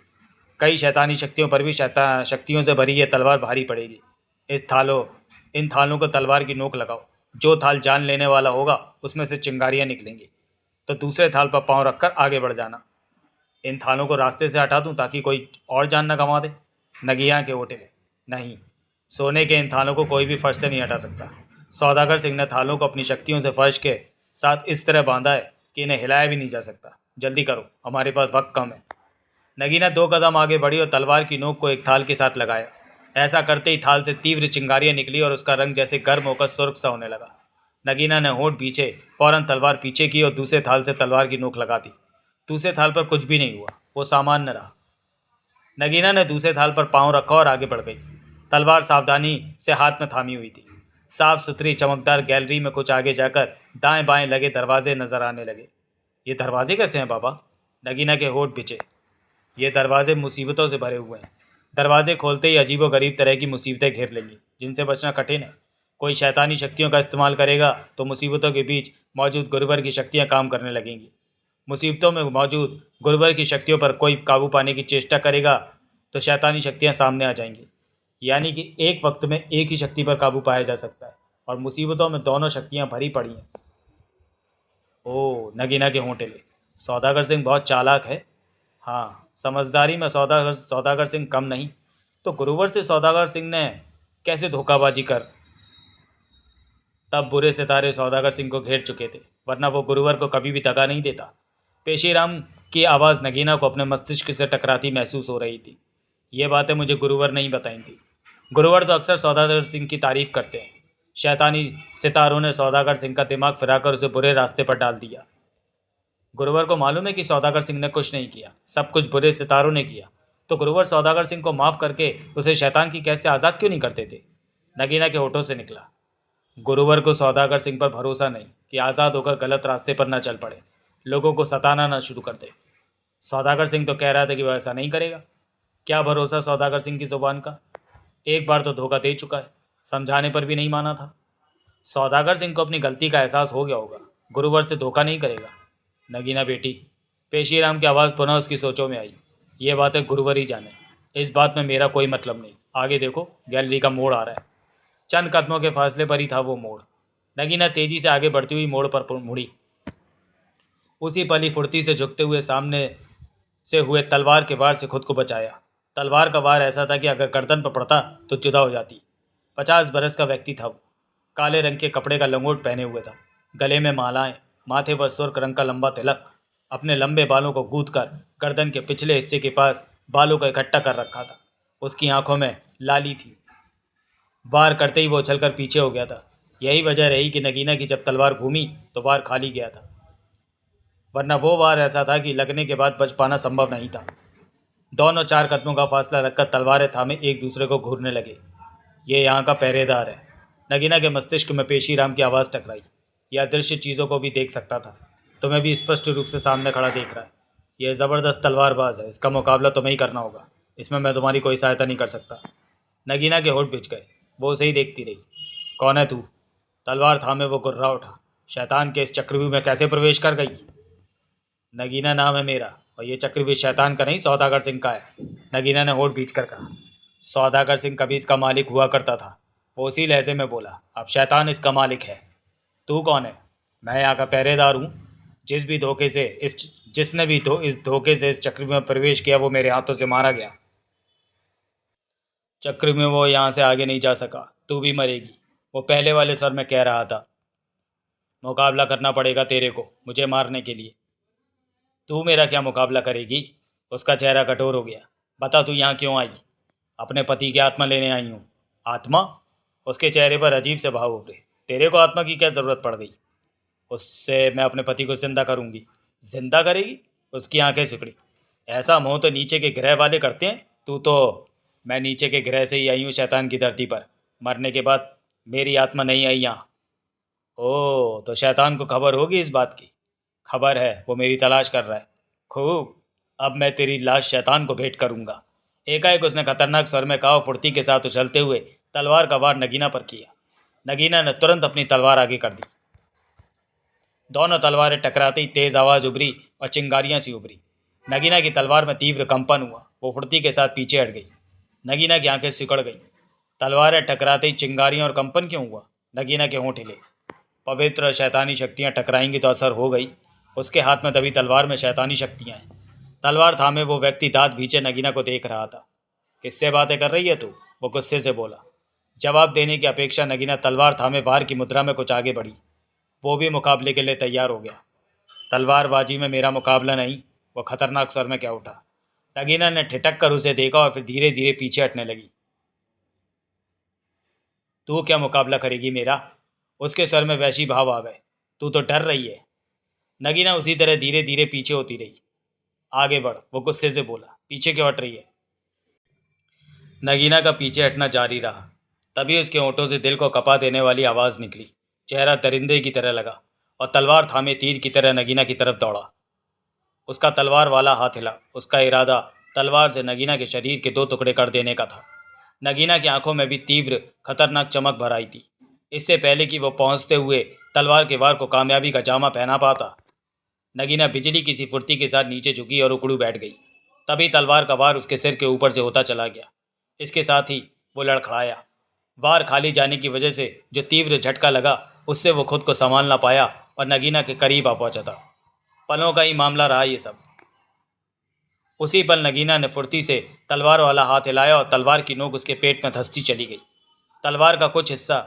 कई शैतानी शक्तियों पर भी शक्तियों से भरी यह तलवार भारी पड़ेगी। इन थालों को तलवार की नोक लगाओ। जो थाल जान लेने वाला होगा उसमें से चिंगारियाँ निकलेंगी, तो दूसरे थाल पर पाँव रखकर आगे बढ़ जाना। इन थालों को रास्ते से हटा दूं ताकि कोई और जान न गंवा दे। नगिया के ओटेले, नहीं, सोने के इन थालों को कोई भी फर्श से नहीं हटा सकता। सौदागर सिंह ने थालों को अपनी शक्तियों से फर्श के साथ इस तरह बांधा है कि इन्हें हिलाया भी नहीं जा सकता। जल्दी करो, हमारे पास वक्त कम है। नगीना 2 कदम आगे बढ़ी और तलवार की नोक को एक थाल के साथ लगाया। ऐसा करते ही थाल से तीव्र चिंगारियां निकली और उसका रंग जैसे गर्म होकर सुर्ख सा होने लगा। नगीना ने होंठ पीछे, फौरन तलवार पीछे की और दूसरे थाल से तलवार की नोक लगा दी। दूसरे थाल पर कुछ भी नहीं हुआ, वो सामान्य रहा। नगीना ने दूसरे थाल पर पाँव रखा और आगे बढ़ गई। तलवार सावधानी से हाथ में थामी हुई थी। साफ सुथरी चमकदार गैलरी में कुछ आगे जाकर दाएं बाएं लगे दरवाजे नजर आने लगे। ये दरवाजे कैसे हैं बाबा? नगीना के होठ बिचे। ये दरवाजे मुसीबतों से भरे हुए हैं। दरवाजे खोलते ही अजीबोगरीब तरह की मुसीबतें घेर लेंगी, जिनसे बचना कठिन है। कोई शैतानी शक्तियों का इस्तेमाल करेगा तो मुसीबतों के बीच मौजूद गुरुवर की शक्तियाँ काम करने लगेंगी। मुसीबतों में मौजूद गुरुवर की शक्तियों पर कोई काबू पाने की चेष्टा करेगा तो शैतानी शक्तियाँ सामने आ जाएंगी। यानी कि एक वक्त में एक ही शक्ति पर काबू पाया जा सकता है, और मुसीबतों में दोनों शक्तियाँ भरी पड़ी हैं। ओह, नगीना के होंठ हिले। सौदागर सिंह बहुत चालाक है। हाँ, समझदारी में सौदागर सिंह कम नहीं। तो गुरुवर से सौदागर सिंह ने कैसे धोखाबाजी कर? तब बुरे सितारे सौदागर सिंह को घेर चुके थे, वरना वो गुरुवर को कभी भी दगा नहीं देता। पेशीराम की आवाज़ नगीना को अपने मस्तिष्क से टकराती महसूस हो रही थी। ये बातें मुझे गुरुवर ने ही बताई थी। गुरुवर तो अक्सर सौदागर सिंह की तारीफ करते हैं। शैतानी सितारों ने सौदागर सिंह का दिमाग फिराकर उसे बुरे रास्ते पर डाल दिया। गुरुवर को मालूम है कि सौदागर सिंह ने कुछ नहीं किया, सब कुछ बुरे सितारों ने किया। तो गुरुवर सौदागर सिंह को माफ़ करके उसे शैतान की कैद से आज़ाद क्यों नहीं करते थे? नगीना के होठों से निकला। गुरुवर को सौदागर सिंह पर भरोसा नहीं कि आज़ाद होकर गलत रास्ते पर न चल पड़े, लोगों को सताना न शुरू कर दे। सौदागर सिंह तो कह रहा था कि वह ऐसा नहीं करेगा। क्या भरोसा सौदागर सिंह की ज़ुबान का? एक बार तो धोखा दे चुका है, समझाने पर भी नहीं माना था। सौदागर सिंह को अपनी गलती का एहसास हो गया होगा, गुरुवर से धोखा नहीं करेगा। नगीना बेटी, पेशीराम की आवाज़ पुनः उसकी सोचों में आई। ये बातें गुरुवर ही जाने, इस बात में मेरा कोई मतलब नहीं। आगे देखो, गैलरी का मोड़ आ रहा है। चंद कदमों के फासले पर ही था वो मोड़। नगीना तेजी से आगे बढ़ती हुई मोड़ पर मुड़ी। उसी पल ही फुर्ती से झुकते हुए सामने से हुए तलवार के वार से खुद को बचाया। तलवार का वार ऐसा था कि अगर गर्दन पर पड़ता तो जुदा हो जाती। 50 बरस का व्यक्ति था वो। काले रंग के कपड़े का लंगोट पहने हुए था, गले में मालाएं, माथे पर सुर्ख रंग का लंबा तिलक। अपने लंबे बालों को गूंथ कर गर्दन के पिछले हिस्से के पास बालों को इकट्ठा कर रखा था। उसकी आंखों में लाली थी। वार करते ही वो उछलकर पीछे हो गया था। यही वजह रही कि नगीना की जब तलवार घूमी तो वार खाली गया था, वरना वो वार ऐसा था कि लगने के बाद बच पाना संभव नहीं था। दोनों 4 कदमों का फासला रखकर तलवारें थामे एक दूसरे को घूरने लगे। ये यहाँ का पहरेदार है। नगीना के मस्तिष्क में पेशीराम की आवाज़ टकराई। यह दृश्य चीज़ों को भी देख सकता था, तुम्हें भी स्पष्ट रूप से सामने खड़ा देख रहा है। यह ज़बरदस्त तलवारबाज है, इसका मुकाबला तुम्हें ही करना होगा। इसमें मैं तुम्हारी कोई सहायता नहीं कर सकता। नगीना के होठ बिछ गए। वो उसे ही देखती रही। कौन है तू? तलवार थामे वो गुर्रा उठा। शैतान के इस चक्रव्यूह में कैसे प्रवेश कर गई? नगीना नाम है मेरा, और ये चक्रव्यूह शैतान का नहीं, सौदागर सिंह का है। नगीना ने होठ बीच कर कहा। सौदागर सिंह कभी इसका मालिक हुआ करता था। वो उसी लहजे में बोला। अब शैतान इसका मालिक है। तू कौन है? मैं यहाँ का पहरेदार हूँ। जिसने भी इस धोखे से इस चक्र में प्रवेश किया वो मेरे हाथों से मारा गया। चक्र में वो यहाँ से आगे नहीं जा सका। तू भी मरेगी, वो पहले वाले स्वर में कह रहा था। मुकाबला करना पड़ेगा तेरे को मुझे मारने के लिए। तू मेरा क्या मुकाबला करेगी? उसका चेहरा कठोर हो गया। बता, तू यहाँ क्यों आई? अपने पति की आत्मा लेने आई हूँ। आत्मा? उसके चेहरे पर अजीब से भाव उभरे। तेरे को आत्मा की क्या ज़रूरत पड़ गई? उससे मैं अपने पति को जिंदा करूँगी। जिंदा करेगी? उसकी आंखें सिकुड़ी। ऐसा मोह तो नीचे के ग्रह वाले करते हैं। तू तो मैं नीचे के ग्रह से ही आई हूँ, शैतान की धरती पर। मरने के बाद मेरी आत्मा नहीं आई यहाँ। ओह, तो शैतान को खबर होगी इस बात की? खबर है, वो मेरी तलाश कर रहा है। खूब, अब मैं तेरी लाश शैतान को भेंट करूँगा। एकाएक उसने खतरनाक स्वर में कहा, फुर्ती के साथ उछलते हुए तलवार का वार नगीना पर किया। नगीना ने तुरंत अपनी तलवार आगे कर दी। दोनों तलवारें टकराते ही तेज आवाज़ उभरी और चिंगारियां सी उभरी। नगीना की तलवार में तीव्र कंपन हुआ। वो फुर्ती के साथ पीछे हट गई। नगीना की आंखें सिकुड़ गईं। तलवारें टकराते ही चिंगारियां और कंपन क्यों हुआ? नगीना के होंठ हिले। पवित्र शैतानी शक्तियां टकराएंगी तो असर हो गई। उसके हाथ में दबी तलवार में शैतानी शक्तियां हैं। तलवार थामे वो व्यक्ति दांत भींचे नगीना को देख रहा था। किससे बातें कर रही है तू? वो गुस्से से बोला। जवाब देने की अपेक्षा नगीना तलवार थामे वार की मुद्रा में कुछ आगे बढ़ी। वो भी मुकाबले के लिए तैयार हो गया। तलवारबाजी में मेरा मुकाबला नहीं, वो खतरनाक स्वर में क्या उठा। नगीना ने ठिठक कर उसे देखा और फिर धीरे धीरे पीछे हटने लगी। तू क्या मुकाबला करेगी मेरा? उसके स्वर में वैसी भाव आ गए। तू तो डर रही है। नगीना उसी तरह धीरे धीरे पीछे होती रही। आगे बढ़, वो गुस्से से बोला। पीछे क्यों हट रही है? नगीना का पीछे हटना जारी रहा। तभी उसके होंठों से दिल को कपा देने वाली आवाज़ निकली। चेहरा दरिंदे की तरह लगा और तलवार थामे तीर की तरह नगीना की तरफ दौड़ा। उसका तलवार वाला हाथ हिला। उसका इरादा तलवार से नगीना के शरीर के 2 टुकड़े कर देने का था। नगीना की आंखों में भी तीव्र खतरनाक चमक भर आई थी। इससे पहले कि वो पहुंचते हुए तलवार के वार को कामयाबी का जामा पहना पाता, नगीना बिजली की सी फुर्ती के साथ नीचे झुकी और उकड़ू बैठ गई। तभी तलवार का वार उसके सिर के ऊपर से होता चला गया। इसके साथ ही वो लड़खड़ाया। वार खाली जाने की वजह से जो तीव्र झटका लगा, उससे वो खुद को संभाल ना पाया और नगीना के करीब आ पहुंचा था। पलों का ही मामला रहा ये सब। उसी पल नगीना ने फुर्ती से तलवार वाला हाथ हिलाया और तलवार की नोक उसके पेट में धंसती चली गई। तलवार का कुछ हिस्सा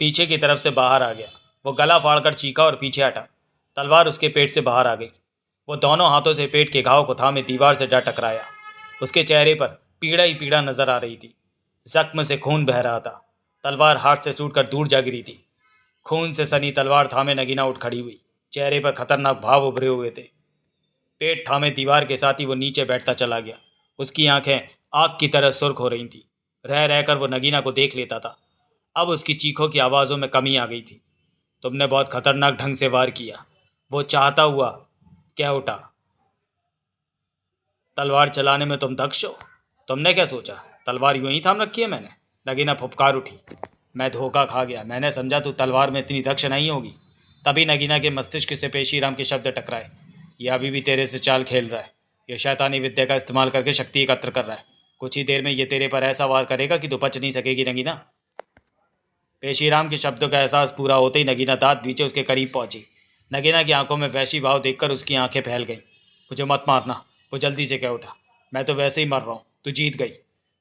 पीछे की तरफ से बाहर आ गया। वो गला फाड़कर चीखा और पीछे हटा। तलवार उसके पेट से बाहर आ गई। वो दोनों हाथों से पेट के घाव को थामे दीवार से जा टकराया। उसके चेहरे पर पीड़ा ही पीड़ा नजर आ रही थी। जख्म से खून बह रहा था। तलवार हाथ से छूटकर दूर जा गिरी थी। खून से सनी तलवार थामे नगीना उठ खड़ी हुई। चेहरे पर खतरनाक भाव उभरे हुए थे। पेट थामे दीवार के साथ ही वो नीचे बैठता चला गया। उसकी आंखें आग की तरह सुर्ख हो रही थीं। रह रहकर वो नगीना को देख लेता था। अब उसकी चीखों की आवाज़ों में कमी आ गई थी। तुमने बहुत खतरनाक ढंग से वार किया, वो चाहता हुआ कह उठा। तलवार चलाने में तुम दक्ष हो। तुमने क्या सोचा तलवार यूं ही थाम रखी है मैंने? नगीना फुफकार उठी। मैं धोखा खा गया। मैंने समझा तू तलवार में इतनी दक्ष नहीं होगी। तभी नगीना के मस्तिष्क से पेशीराम के शब्द टकराए। यह अभी भी तेरे से चाल खेल रहा है। यह शैतानी विद्या का इस्तेमाल करके शक्ति एकत्र कर रहा है। कुछ ही देर में ये तेरे पर ऐसा वार करेगा कि तू बच नहीं सकेगी नगीना। पेशीराम के शब्दों का एहसास पूरा होते ही नगीना दांत बीचे उसके करीब पहुंची। नगीना की आंखों में वैशी भाव देखकर उसकी आंखें फैल गईं। मुझे मत मारना, वो जल्दी से कह उठा। मैं तो वैसे ही मर रहा हूँ, तू जीत गई।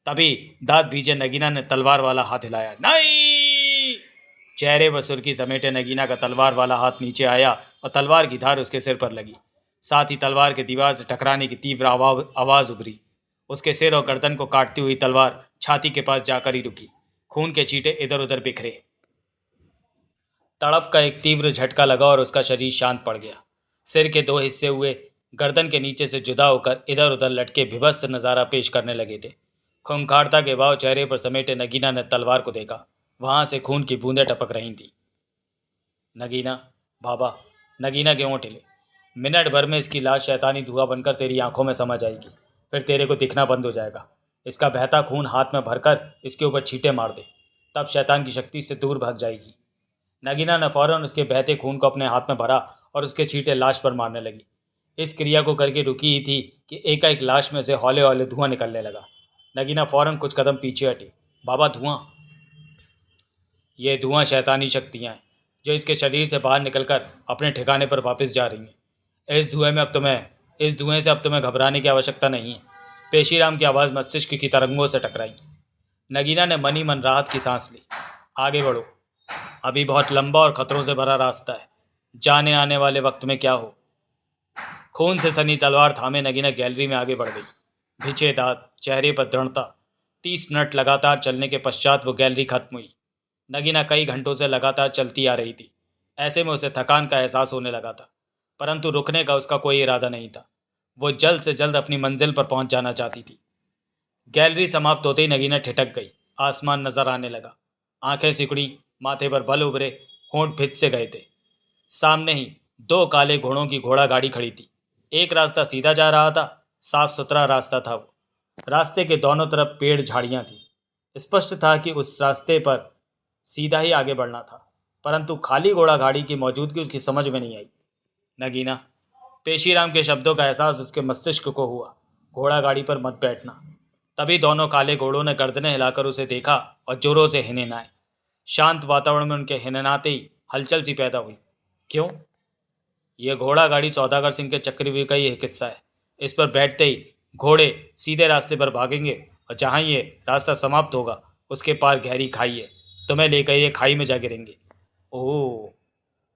तभी दांत बीजे नगीना ने तलवार वाला हाथ हिलाया। नहीं! चेहरे पर सुर्खी समेटे नगीना का तलवार वाला हाथ नीचे आया और तलवार की धार उसके सिर पर लगी। साथ ही तलवार के दीवार से टकराने की तीव्र आवाज़ उभरी। उसके सिर और गर्दन को काटती हुई तलवार छाती के पास जाकर ही रुकी। खून के छींटे इधर उधर बिखरे। तड़प का एक तीव्र झटका लगा और उसका शरीर शांत पड़ गया। सिर के दो हिस्से हुए, गर्दन के नीचे से जुदा होकर इधर उधर लटके भीभत्स नज़ारा पेश करने लगे थे। खूंखारता के भाव चेहरे पर समेटे नगीना ने तलवार को देखा। वहां से खून की बूंदें टपक रही थीं। नगीना, बाबा। नगीना के होंठ हिले। मिनट भर में इसकी लाश शैतानी धुआं बनकर तेरी आंखों में समा जाएगी। फिर तेरे को दिखना बंद हो जाएगा। इसका बहता खून हाथ में भरकर इसके ऊपर छींटे मार दे, तब शैतान की शक्ति से दूर भाग जाएगी। नगीना ने फौरन उसके बहते खून को अपने हाथ में भरा और उसके छींटे लाश पर मारने लगी। इस क्रिया को करके रुकी ही थी कि एकाएक लाश में से हौले हौले धुआं निकलने लगा। नगीना फौरन कुछ कदम पीछे हटी। बाबा, धुआं! ये धुआं शैतानी शक्तियाँ हैं जो इसके शरीर से बाहर निकलकर अपने ठिकाने पर वापस जा रही हैं। इस धुएं से अब तुम्हें घबराने की आवश्यकता नहीं है। पेशीराम की आवाज़ मस्तिष्क की तरंगों से टकराई। नगीना ने मन ही मन राहत की सांस ली। आगे बढ़ो, अभी बहुत लंबा और खतरों से भरा रास्ता है। जाने आने वाले वक्त में क्या हो। खून से सनी तलवार थामे नगीना गैलरी में आगे बढ़ गई। भिचे दांत, चेहरे पर दृढ़ता। 30 मिनट लगातार चलने के पश्चात वो गैलरी खत्म हुई। नगीना कई घंटों से लगातार चलती आ रही थी। ऐसे में उसे थकान का एहसास होने लगा था, परंतु रुकने का उसका कोई इरादा नहीं था। वो जल्द से जल्द अपनी मंजिल पर पहुंच जाना चाहती थी। गैलरी समाप्त होते ही नगीना ठिठक गई। आसमान नजर आने लगा। आंखें सिकुड़ी, माथे पर बल उभरे, होंठ भिज से गए थे। सामने ही 2 काले घोड़ों की घोड़ा गाड़ी खड़ी थी। एक रास्ता सीधा जा रहा था। साफ सुथरा रास्ता था वो। रास्ते के दोनों तरफ पेड़ झाड़ियां थी। स्पष्ट था कि उस रास्ते पर सीधा ही आगे बढ़ना था, परंतु खाली घोड़ा गाड़ी की मौजूदगी उसकी समझ में नहीं आई। नगीना, पेशीराम के शब्दों का एहसास उसके मस्तिष्क को हुआ। घोड़ा गाड़ी पर मत बैठना। तभी दोनों काले घोड़ों ने गर्दनें हिलाकर उसे देखा और जोरों से हिनहिनाए। शांत वातावरण में उनके हिननाते ही हलचल सी पैदा हुई। क्यों? यह घोड़ा गाड़ी सौदागर सिंह के चक्रव्यूह का ही एक हिस्सा है। इस पर बैठते ही घोड़े सीधे रास्ते पर भागेंगे और जहाँ ये रास्ता समाप्त होगा उसके पार गहरी खाई है। तुम्हें लेकर ये खाई में जा गिरेंगे। ओह!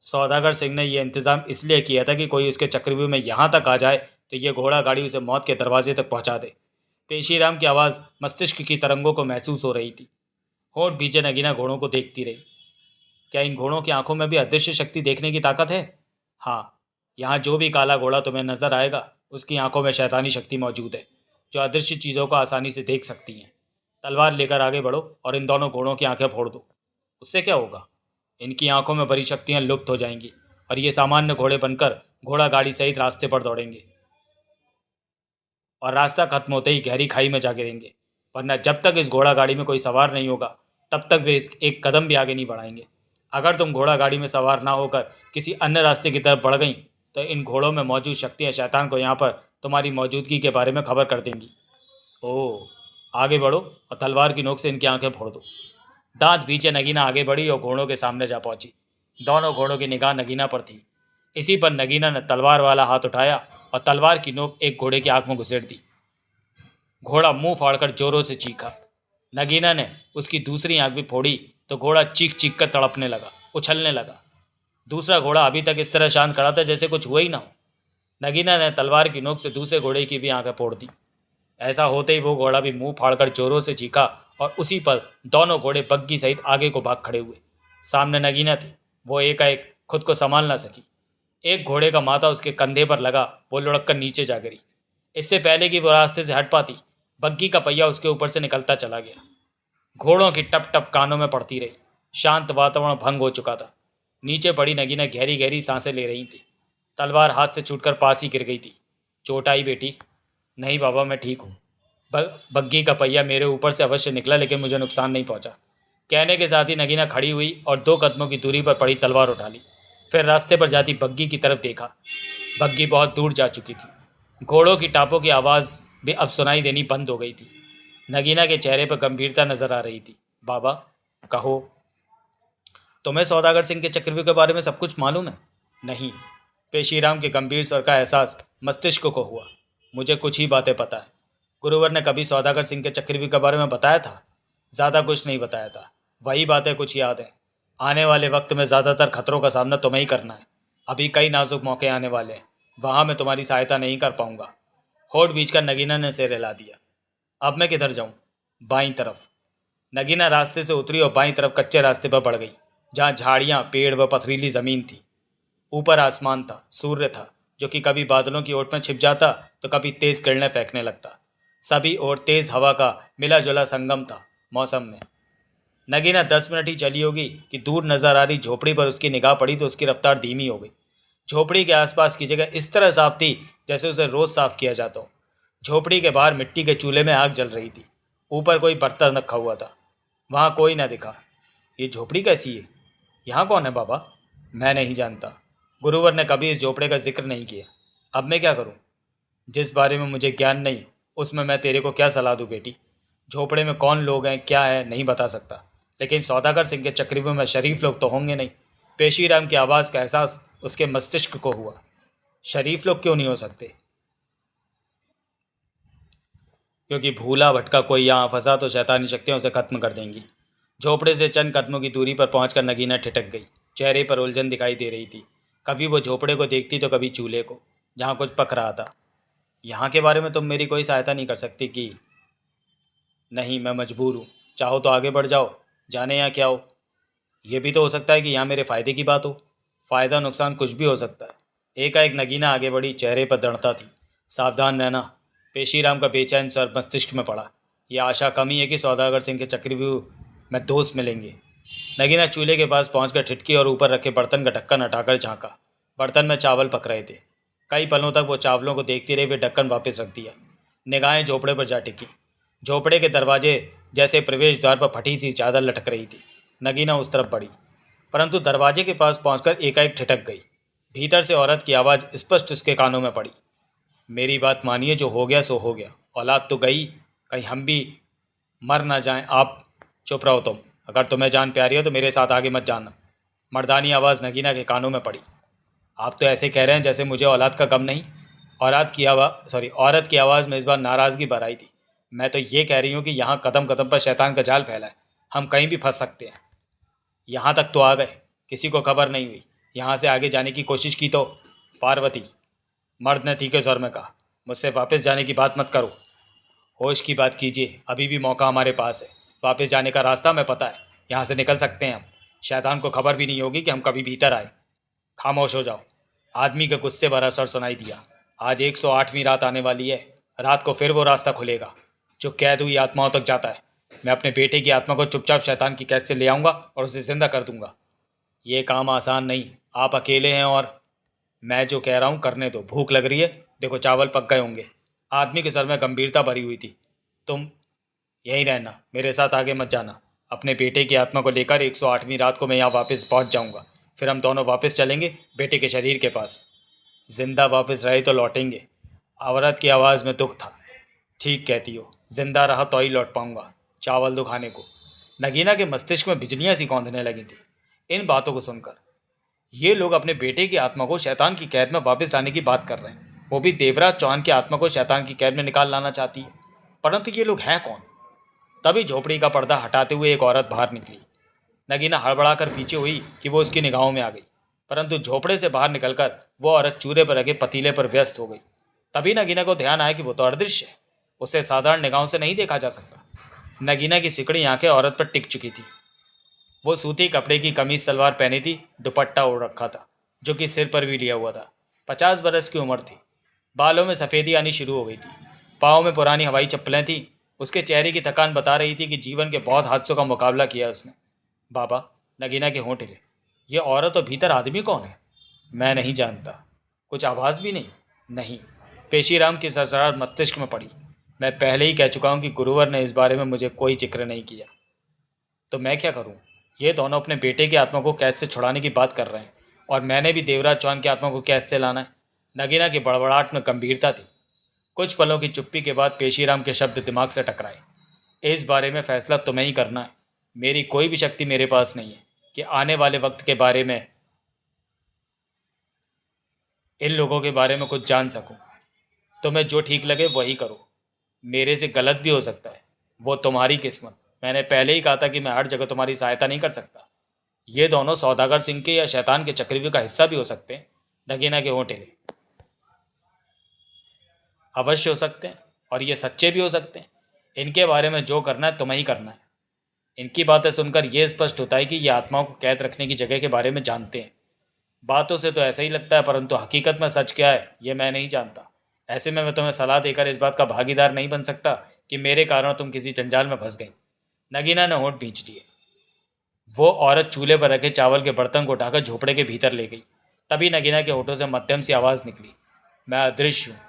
सौदागर सिंह ने यह इंतज़ाम इसलिए किया था कि कोई उसके चक्रव्यूह में यहाँ तक आ जाए तो ये घोड़ा गाड़ी उसे मौत के दरवाजे तक पहुँचा दे। पेशीराम की आवाज़ मस्तिष्क की तरंगों को महसूस हो रही थी। होंठ भींचे नगीना घोड़ों को देखती रही। क्या इन घोड़ों की आंखों में भी अदृश्य शक्ति देखने की ताकत है? हाँ, यहाँ जो भी काला घोड़ा तुम्हें नजर आएगा उसकी आंखों में शैतानी शक्ति मौजूद है जो अदृश्य चीज़ों को आसानी से देख सकती हैं। तलवार लेकर आगे बढ़ो और इन दोनों घोड़ों की आंखें फोड़ दो। उससे क्या होगा? इनकी आंखों में भरी शक्तियाँ लुप्त हो जाएंगी और ये सामान्य घोड़े बनकर घोड़ा गाड़ी सहित रास्ते पर दौड़ेंगे और रास्ता खत्म होते ही गहरी खाई में जा गिरेंगे। वरना जब तक इस घोड़ा गाड़ी में कोई सवार नहीं होगा तब तक वे इस एक कदम भी आगे नहीं बढ़ाएंगे। अगर तुम घोड़ा गाड़ी में सवार ना होकर किसी अन्य रास्ते की तरफ बढ़ गई तो इन घोड़ों में मौजूद शक्तियाँ शैतान को यहाँ पर तुम्हारी मौजूदगी के बारे में खबर कर देंगी। ओह! आगे बढ़ो और तलवार की नोक से इनकी आंखें फोड़ दो। दांत भींचे नगीना आगे बढ़ी और घोड़ों के सामने जा पहुंची। दोनों घोड़ों की निगाह नगीना पर थी। इसी पर नगीना ने तलवार वाला हाथ उठाया और तलवार की नोक एक घोड़े की आंख में घुसेड़ दी। घोड़ा मुंह फाड़कर जोरों से चीखा। नगीना ने उसकी दूसरी आंख भी फोड़ी तो घोड़ा चीख चीख कर तड़पने लगा, उछलने लगा। दूसरा घोड़ा अभी तक इस तरह शांत खड़ा था जैसे कुछ हुआ ही ना हो। नगीना ने तलवार की नोक से दूसरे घोड़े की भी आंखें फोड़ दी। ऐसा होते ही वो घोड़ा भी मुंह फाड़कर जोरों से चीखा और उसी पर दोनों घोड़े बग्गी सहित आगे को भाग खड़े हुए। सामने नगीना थी, वो एकाएक खुद को संभाल ना सकी। एक घोड़े का माथा उसके कंधे पर लगा, वो लुढ़क कर नीचे जा गिरी। इससे पहले कि वो रास्ते से हट पाती, बग्गी का पहिया उसके ऊपर से निकलता चला गया। घोड़ों की टप टप कानों में पड़ती रही। शांत वातावरण भंग हो चुका था। नीचे पड़ी नगीना गहरी गहरी सांसें ले रही थी। तलवार हाथ से छूटकर पास ही गिर गई थी। चोट आई बेटी? नहीं बाबा, मैं ठीक हूँ। बग्गी का पहिया मेरे ऊपर से अवश्य निकला, लेकिन मुझे नुकसान नहीं पहुँचा। कहने के साथ ही नगीना खड़ी हुई और 2 कदमों की दूरी पर पड़ी तलवार उठा ली। फिर रास्ते पर जाती बग्गी की तरफ देखा। बग्गी बहुत दूर जा चुकी थी। घोड़ों की टापों की आवाज़ भी अब सुनाई देनी बंद हो गई थी। नगीना के चेहरे पर गंभीरता नजर आ रही थी। बाबा, कहो। तुम्हें सौदागर सिंह के चक्रव्यूह के बारे में सब कुछ मालूम है? नहीं। पेशीराम के गंभीर स्वर का एहसास मस्तिष्क को हुआ। मुझे कुछ ही बातें पता है। गुरुवर ने कभी सौदागर सिंह के चक्रव्यूह के बारे में बताया था? ज़्यादा कुछ नहीं बताया था। वही बातें कुछ याद हैं। आने वाले वक्त में ज़्यादातर खतरों का सामना तुम्हें ही करना है। अभी कई नाजुक मौके आने वाले हैं, वहाँ मैं तुम्हारी सहायता नहीं कर पाऊंगा। होठ बीच कर नगीना ने सिर हिला दिया। अब मैं किधर जाऊँ? बाईं तरफ। नगीना रास्ते से उतरी और बाईं तरफ कच्चे रास्ते पर बढ़ गई, जहाँ झाड़ियाँ, पेड़ व पथरीली ज़मीन थी। ऊपर आसमान था, सूर्य था, जो कि कभी बादलों की ओट में छिप जाता तो कभी तेज किरणें फेंकने लगता। सभी और तेज हवा का मिला जुला संगम था मौसम में। नगीना 10 मिनट ही चली होगी कि दूर नजर आ रही झोपड़ी पर उसकी निगाह पड़ी तो उसकी रफ्तार धीमी हो गई। झोपड़ी के आसपास की जगह इस तरह साफ थी जैसे उसे रोज साफ किया जाता हो। झोपड़ी के बाहर मिट्टी के चूल्हे में आग जल रही थी। ऊपर कोई बर्तन रखा हुआ था। वहाँ कोई न दिखा। ये झोपड़ी कैसी है? यहाँ कौन है बाबा? मैं नहीं जानता। गुरुवर ने कभी इस झोपड़े का जिक्र नहीं किया। अब मैं क्या करूं? जिस बारे में मुझे ज्ञान नहीं, उसमें मैं तेरे को क्या सलाह दूं बेटी? झोपड़े में कौन लोग हैं, क्या है, नहीं बता सकता, लेकिन सौदागर सिंह के चक्रव्यूह में शरीफ लोग तो होंगे नहीं। पेशीराम की आवाज़ का एहसास उसके मस्तिष्क को हुआ। शरीफ लोग क्यों नहीं हो सकते? क्योंकि भूला भटका कोई यहाँ फंसा तो शैतानी शक्तियाँ उसे खत्म कर देंगी। झोपड़े से चंद कदमों की दूरी पर पहुंचकर नगीना ठिठक गई। चेहरे पर उलझन दिखाई दे रही थी। कभी वो झोपड़े को देखती तो कभी चूल्हे को, जहाँ कुछ पक रहा था। यहाँ के बारे में तुम मेरी कोई सहायता नहीं कर सकती कि? नहीं, मैं मजबूर हूँ। चाहो तो आगे बढ़ जाओ, जाने यहाँ क्या हो। ये भी तो हो सकता है कि यहाँ मेरे फ़ायदे की बात हो। फ़ायदा नुकसान कुछ भी हो सकता है। एकाएक नगीना आगे बढ़ी, चेहरे पर दृढ़ता थी। सावधान रहना। पेशीराम का बेचैन स्वर मस्तिष्क में पड़ा। यह आशा कम ही है कि सौदागर सिंह के चक्रव्यूह में दोस्त मिलेंगे। नगीना चूल्हे के पास पहुंचकर ठिठकी और ऊपर रखे बर्तन का ढक्कन हटाकर झांका। बर्तन में चावल पक रहे थे। कई पलों तक वो चावलों को देखती रही, फिर ढक्कन वापस रख दिया। निगाहें झोपड़े पर जा टिकी। झोपड़े के दरवाजे जैसे प्रवेश द्वार पर फटी सी चादर लटक रही थी। नगीना उस तरफ बढ़ी, परंतु दरवाजे के पास पहुंचकर एकाएक ठिठक गई। भीतर से औरत की आवाज़ स्पष्ट उसके कानों में पड़ी। मेरी बात मानिए, जो हो गया सो हो गया। औलाद तो गई, कहीं हम भी मर ना जाएं। आप चुप रहो तुम। अगर तुम्हें जान प्यारी हो तो मेरे साथ आगे मत जाना। मर्दानी आवाज़ नगीना के कानों में पड़ी। आप तो ऐसे कह रहे हैं जैसे मुझे औलाद का गम नहीं। औरत की आवाज़ में इस बार नाराज़गी भर आई थी। मैं तो ये कह रही हूँ कि यहाँ कदम कदम पर शैतान का जाल फैला है। हम कहीं भी फंस सकते हैं। यहाँ तक तो आ गए, किसी को खबर नहीं हुई। यहाँ से आगे जाने की कोशिश की तो? पार्वती, मर्द ने तीखे स्वर में कहा, मुझसे वापस जाने की बात मत करो। होश की बात कीजिए, अभी भी मौका हमारे पास है। वापस जाने का रास्ता हमें पता है। यहाँ से निकल सकते हैं हम। शैतान को खबर भी नहीं होगी कि हम कभी भीतर आए। खामोश हो जाओ। आदमी के गुस्से भरा स्वर सुनाई दिया। आज 108वीं रात आने वाली है। रात को फिर वो रास्ता खुलेगा जो कैद हुई आत्माओं तक जाता है। मैं अपने बेटे की आत्मा को चुपचाप शैतान की कैद से ले आऊँगा और उसे जिंदा कर दूंगा। ये काम आसान नहीं। आप अकेले हैं और मैं जो कह रहा हूँ करने दो। भूख लग रही है, देखो चावल पक गए होंगे। आदमी के सर में गंभीरता भरी हुई थी। तुम यहीं रहना, मेरे साथ आगे मत जाना। अपने बेटे की आत्मा को लेकर 108वीं रात को मैं यहाँ वापस पहुँच जाऊँगा। फिर हम दोनों वापस चलेंगे बेटे के शरीर के पास। जिंदा वापस रहे तो लौटेंगे। औरत की आवाज़ में दुख था। ठीक कहती हो, जिंदा रहा तो ही लौट पाऊंगा चावल दो खाने को। नगीना के मस्तिष्क में बिजलियां सी कौंधने लगी थी इन बातों को सुनकर। ये लोग अपने बेटे की आत्मा को शैतान की कैद में वापस लाने की बात कर रहे हैं। वो भी देवराज चौहान की आत्मा को शैतान की कैद में निकाल लाना चाहती है। परंतु ये लोग हैं कौन? तभी झोपड़ी का पर्दा हटाते हुए एक औरत बाहर निकली। नगीना हड़बड़ाकर पीछे हुई कि वो उसकी निगाहों में आ गई, परंतु झोपड़े से बाहर निकलकर वो औरत चूल्हे पर रखे पतीले पर व्यस्त हो गई। तभी नगीना को ध्यान आया कि वो तो अदृश्य है, उसे साधारण निगाहों से नहीं देखा जा सकता। नगीना की सिकड़ी आंखें औरत पर टिक चुकी थी। वो सूती कपड़े की कमीज सलवार पहनी थी, दुपट्टा ओढ़ रखा था जो कि सिर पर भी लिया हुआ था। 50 बरस की उम्र थी। बालों में सफ़ेदी आनी शुरू हो गई थी। पाँव में पुरानी हवाई चप्पलें थीं। उसके चेहरे की थकान बता रही थी कि जीवन के बहुत हादसों का मुकाबला किया उसने। बाबा, नगीना के होंठ हिले। ये औरत और भीतर आदमी कौन है? मैं नहीं जानता। कुछ आवाज़ भी नहीं। नहीं। पेशीराम की सरसराहट मस्तिष्क में पड़ी। मैं पहले ही कह चुका हूँ कि गुरुवर ने इस बारे में मुझे कोई जिक्र नहीं किया। तो मैं क्या करूँ? ये दोनों अपने बेटे की आत्मा को कैद से छुड़ाने की बात कर रहे हैं और मैंने भी देवराज चौहान की आत्मा को कैद से लाना है। नगीना की बड़बड़ाहट में गंभीरता थी। कुछ पलों की चुप्पी के बाद पेशीराम के शब्द दिमाग से टकराए। इस बारे में फैसला तुम्हें ही करना है। मेरी कोई भी शक्ति मेरे पास नहीं है कि आने वाले वक्त के बारे में, इन लोगों के बारे में कुछ जान सकूं। तुम्हें जो ठीक लगे वही करो। मेरे से गलत भी हो सकता है, वो तुम्हारी किस्मत। मैंने पहले ही कहा था कि मैं हर जगह तुम्हारी सहायता नहीं कर सकता। ये दोनों सौदागर सिंह के या शैतान के चक्रव्यूह का हिस्सा भी हो सकते हैं। नगीना के होंठ हिले। अवश्य हो सकते हैं, और ये सच्चे भी हो सकते हैं। इनके बारे में जो करना है तुम्हें ही करना है। इनकी बातें सुनकर यह स्पष्ट होता है कि ये आत्माओं को कैद रखने की जगह के बारे में जानते हैं। बातों से तो ऐसा ही लगता है, परंतु हकीकत में सच क्या है ये मैं नहीं जानता। ऐसे में मैं तुम्हें सलाह देकर इस बात का भागीदार नहीं बन सकता कि मेरे कारण तुम किसी जंजाल में फंस गई। नगीना ने होंठ भींच लिए। वो औरत चूल्हे पर रखे चावल के बर्तन को उठाकर झोपड़े के भीतर ले गई। तभी नगीना के होठों से मध्यम सी आवाज़ निकली, मैं अदृश्य हूँ,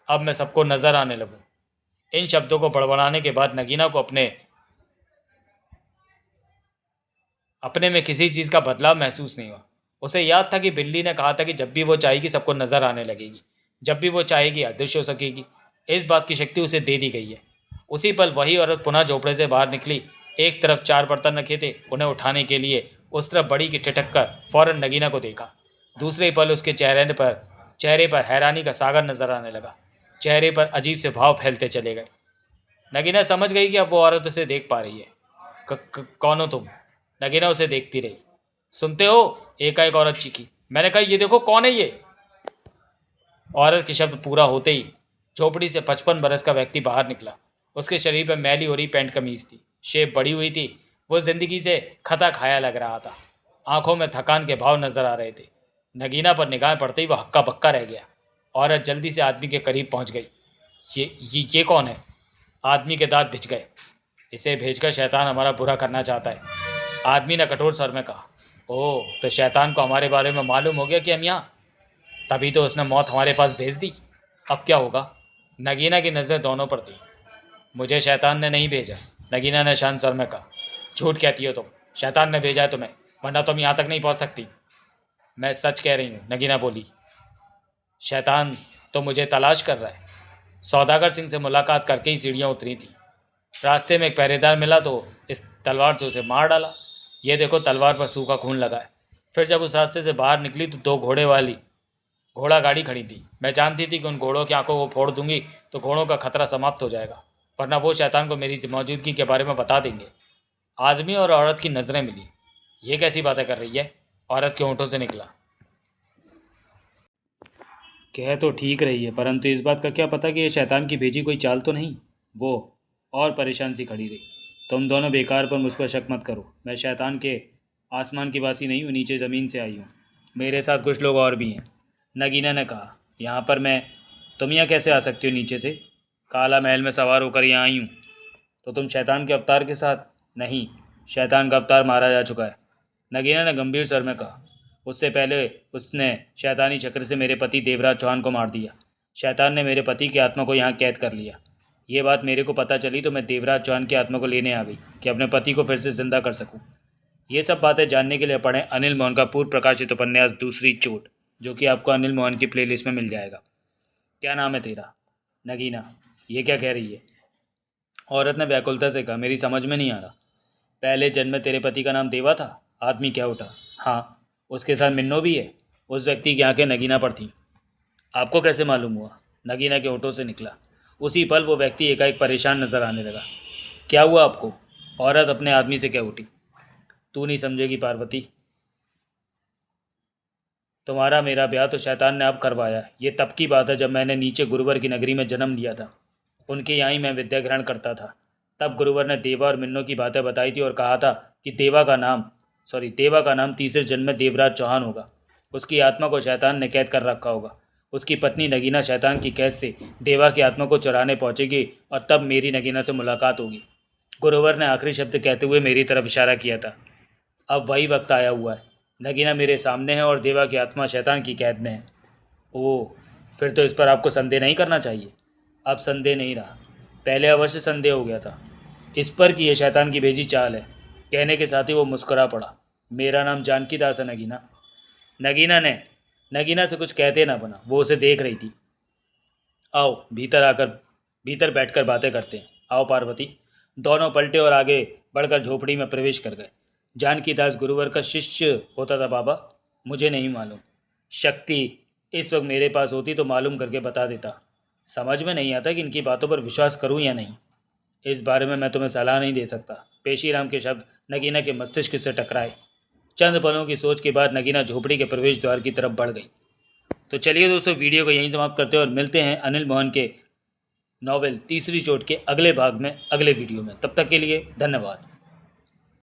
अब मैं सबको नजर आने लगूँ। इन शब्दों को बड़बड़ाने के बाद नगीना को अपने में किसी चीज़ का बदलाव महसूस नहीं हुआ। उसे याद था कि बिल्ली ने कहा था कि जब भी वो चाहेगी सबको नजर आने लगेगी, जब भी वो चाहेगी अदृश्य हो सकेगी। इस बात की शक्ति उसे दे दी गई है। उसी पल वही औरत पुनः झोपड़े से बाहर निकली। एक तरफ 4 बर्तन रखे थे, उन्हें उठाने के लिए उस तरफ बड़ी की ठिठक कर फौरन नगीना को देखा। दूसरे ही पल उसके चेहरे पर हैरानी का सागर नजर आने लगा। चेहरे पर अजीब से भाव फैलते चले गए। नगीना समझ गई कि अब वो औरत उसे देख पा रही है। कौन हो तुम? नगीना उसे देखती रही। सुनते हो? एकाएक औरत चीखी। मैंने कहा ये देखो कौन है ये। औरत के शब्द पूरा होते ही झोपड़ी से 55 बरस का व्यक्ति बाहर निकला। उसके शरीर पर मैली हो रही पैंट कमीज थी, शेप बड़ी हुई थी। वो जिंदगी से खता खाया लग रहा था। आंखों में थकान के भाव नजर आ रहे थे। नगीना पर निगाह पड़ते ही वह हक्का बक्का रह गया। औरत जल्दी से आदमी के करीब पहुंच गई। ये कौन है? आदमी के दांत भिज गए। इसे भेजकर शैतान हमारा बुरा करना चाहता है, आदमी ने कठोर स्वर में कहा। ओह, तो शैतान को हमारे बारे में मालूम हो गया कि हम यहाँ, तभी तो उसने मौत हमारे पास भेज दी। अब क्या होगा? नगीना की नज़र दोनों पर थी। मुझे शैतान ने नहीं भेजा, नगीना ने शांत स्वर में कहा। झूठ कहती हो तुम। शैतान ने भेजा है तुम्हें, वरना तुम यहाँ तक नहीं पहुँच सकती। मैं सच कह रही हूँ, नगीना बोली। शैतान तो मुझे तलाश कर रहा है। सौदागर सिंह से मुलाकात करके ही सीढ़ियाँ उतरी थी। रास्ते में एक पहरेदार मिला तो इस तलवार से उसे मार डाला। ये देखो, तलवार पर सूखा खून लगा है। फिर जब उस रास्ते से बाहर निकली तो 2 घोड़े वाली घोड़ा गाड़ी खड़ी थी। मैं जानती थी कि उन घोड़ों की आंखों को फोड़ दूंगी तो घोड़ों का खतरा समाप्त हो जाएगा, वरना वो शैतान को मेरी मौजूदगी के बारे में बता देंगे। आदमी और औरत की नज़रें मिली। ये कैसी बातें कर रही है? औरत के होंठों से निकला। कह तो ठीक रही है, परंतु इस बात का क्या पता कि ये शैतान की भेजी कोई चाल तो नहीं। वो और परेशान सी खड़ी रही। तुम दोनों बेकार पर मुझ पर शक मत करो। मैं शैतान के आसमान की वासी नहीं हूँ, नीचे ज़मीन से आई हूँ। मेरे साथ कुछ लोग और भी हैं, नगीना ने कहा। यहाँ पर मैं, तुम यहाँ कैसे आ सकती हो नीचे से? काला महल में सवार होकर यहाँ आई हूँ। तो तुम शैतान के अवतार के साथ? नहीं, शैतान का अवतार मारा जा चुका है, नगीना ने गंभीर स्वर में कहा। उससे पहले उसने शैतानी चक्र से मेरे पति देवराज चौहान को मार दिया। शैतान ने मेरे पति की आत्मा को यहाँ कैद कर लिया। ये बात मेरे को पता चली तो मैं देवराज चौहान की आत्मा को लेने आ गई कि अपने पति को फिर से जिंदा कर सकूं। ये सब बातें जानने के लिए पढ़ें अनिल मोहन का पूर्व प्रकाशित उपन्यास दूसरी चोट, जो कि आपको अनिल मोहन की प्लेलिस्ट में मिल जाएगा। क्या नाम है तेरा? नगीना। ये क्या कह रही है? औरत ने व्याकुलता से कहा। मेरी समझ में नहीं आ रहा। पहले जन्म में तेरे पति का नाम देवा था? आदमी क्या उठा। हाँ, उसके साथ मिन्नो भी है। उस व्यक्ति की आंखें नगीना पर थीं। आपको कैसे मालूम हुआ? नगीना के होठों से निकला। उसी पल वो व्यक्ति एकाएक परेशान नजर आने लगा। क्या हुआ आपको? औरत अपने आदमी से कह उठी। तू नहीं समझेगी पार्वती, तुम्हारा मेरा ब्याह तो शैतान ने अब करवाया। ये तब की बात है जब मैंने नीचे गुरुवर की नगरी में जन्म लिया था। उनके यहाँ ही मैं विद्या ग्रहण करता था। तब गुरुवर ने देवा और मिन्नो की बातें बताई थी और कहा था कि देवा का नाम तीसरे जन्म में देवराज चौहान होगा। उसकी आत्मा को शैतान ने कैद कर रखा होगा। उसकी पत्नी नगीना शैतान की कैद से देवा की आत्मा को चुराने पहुंचेगी और तब मेरी नगीना से मुलाकात होगी। गुरुवर ने आखिरी शब्द कहते हुए मेरी तरफ इशारा किया था। अब वही वक्त आया हुआ है। नगीना मेरे सामने है और देवा की आत्मा शैतान की कैद में है। ओह, फिर तो इस पर आपको संदेह नहीं करना चाहिए। अब संदेह नहीं रहा, पहले अवश्य संदेह हो गया था इस पर कि यह शैतान की भेजी चाल है। कहने के साथ ही वो मुस्कुरा पड़ा। मेरा नाम जानकी दास है नगीना। नगीना से कुछ कहते ना बना, वो उसे देख रही थी। आओ भीतर बैठकर बातें करते हैं। आओ पार्वती। दोनों पलटे और आगे बढ़कर झोपड़ी में प्रवेश कर गए। जानकी दास गुरुवर का शिष्य होता था बाबा? मुझे नहीं मालूम। शक्ति इस वक्त मेरे पास होती तो मालूम करके बता देता। समझ में नहीं आता कि इनकी बातों पर विश्वास करूं या नहीं। इस बारे में मैं तुम्हें सलाह नहीं दे सकता। पेशीराम के शब्द नगीना के मस्तिष्क से टकराए। चंद पलों की सोच के बाद नगीना झोपड़ी के प्रवेश द्वार की तरफ बढ़ गई। तो चलिए दोस्तों, वीडियो को यहीं समाप्त करते हैं और मिलते हैं अनिल मोहन के नॉवेल तीसरी चोट के अगले भाग में, अगले वीडियो में। तब तक के लिए धन्यवाद।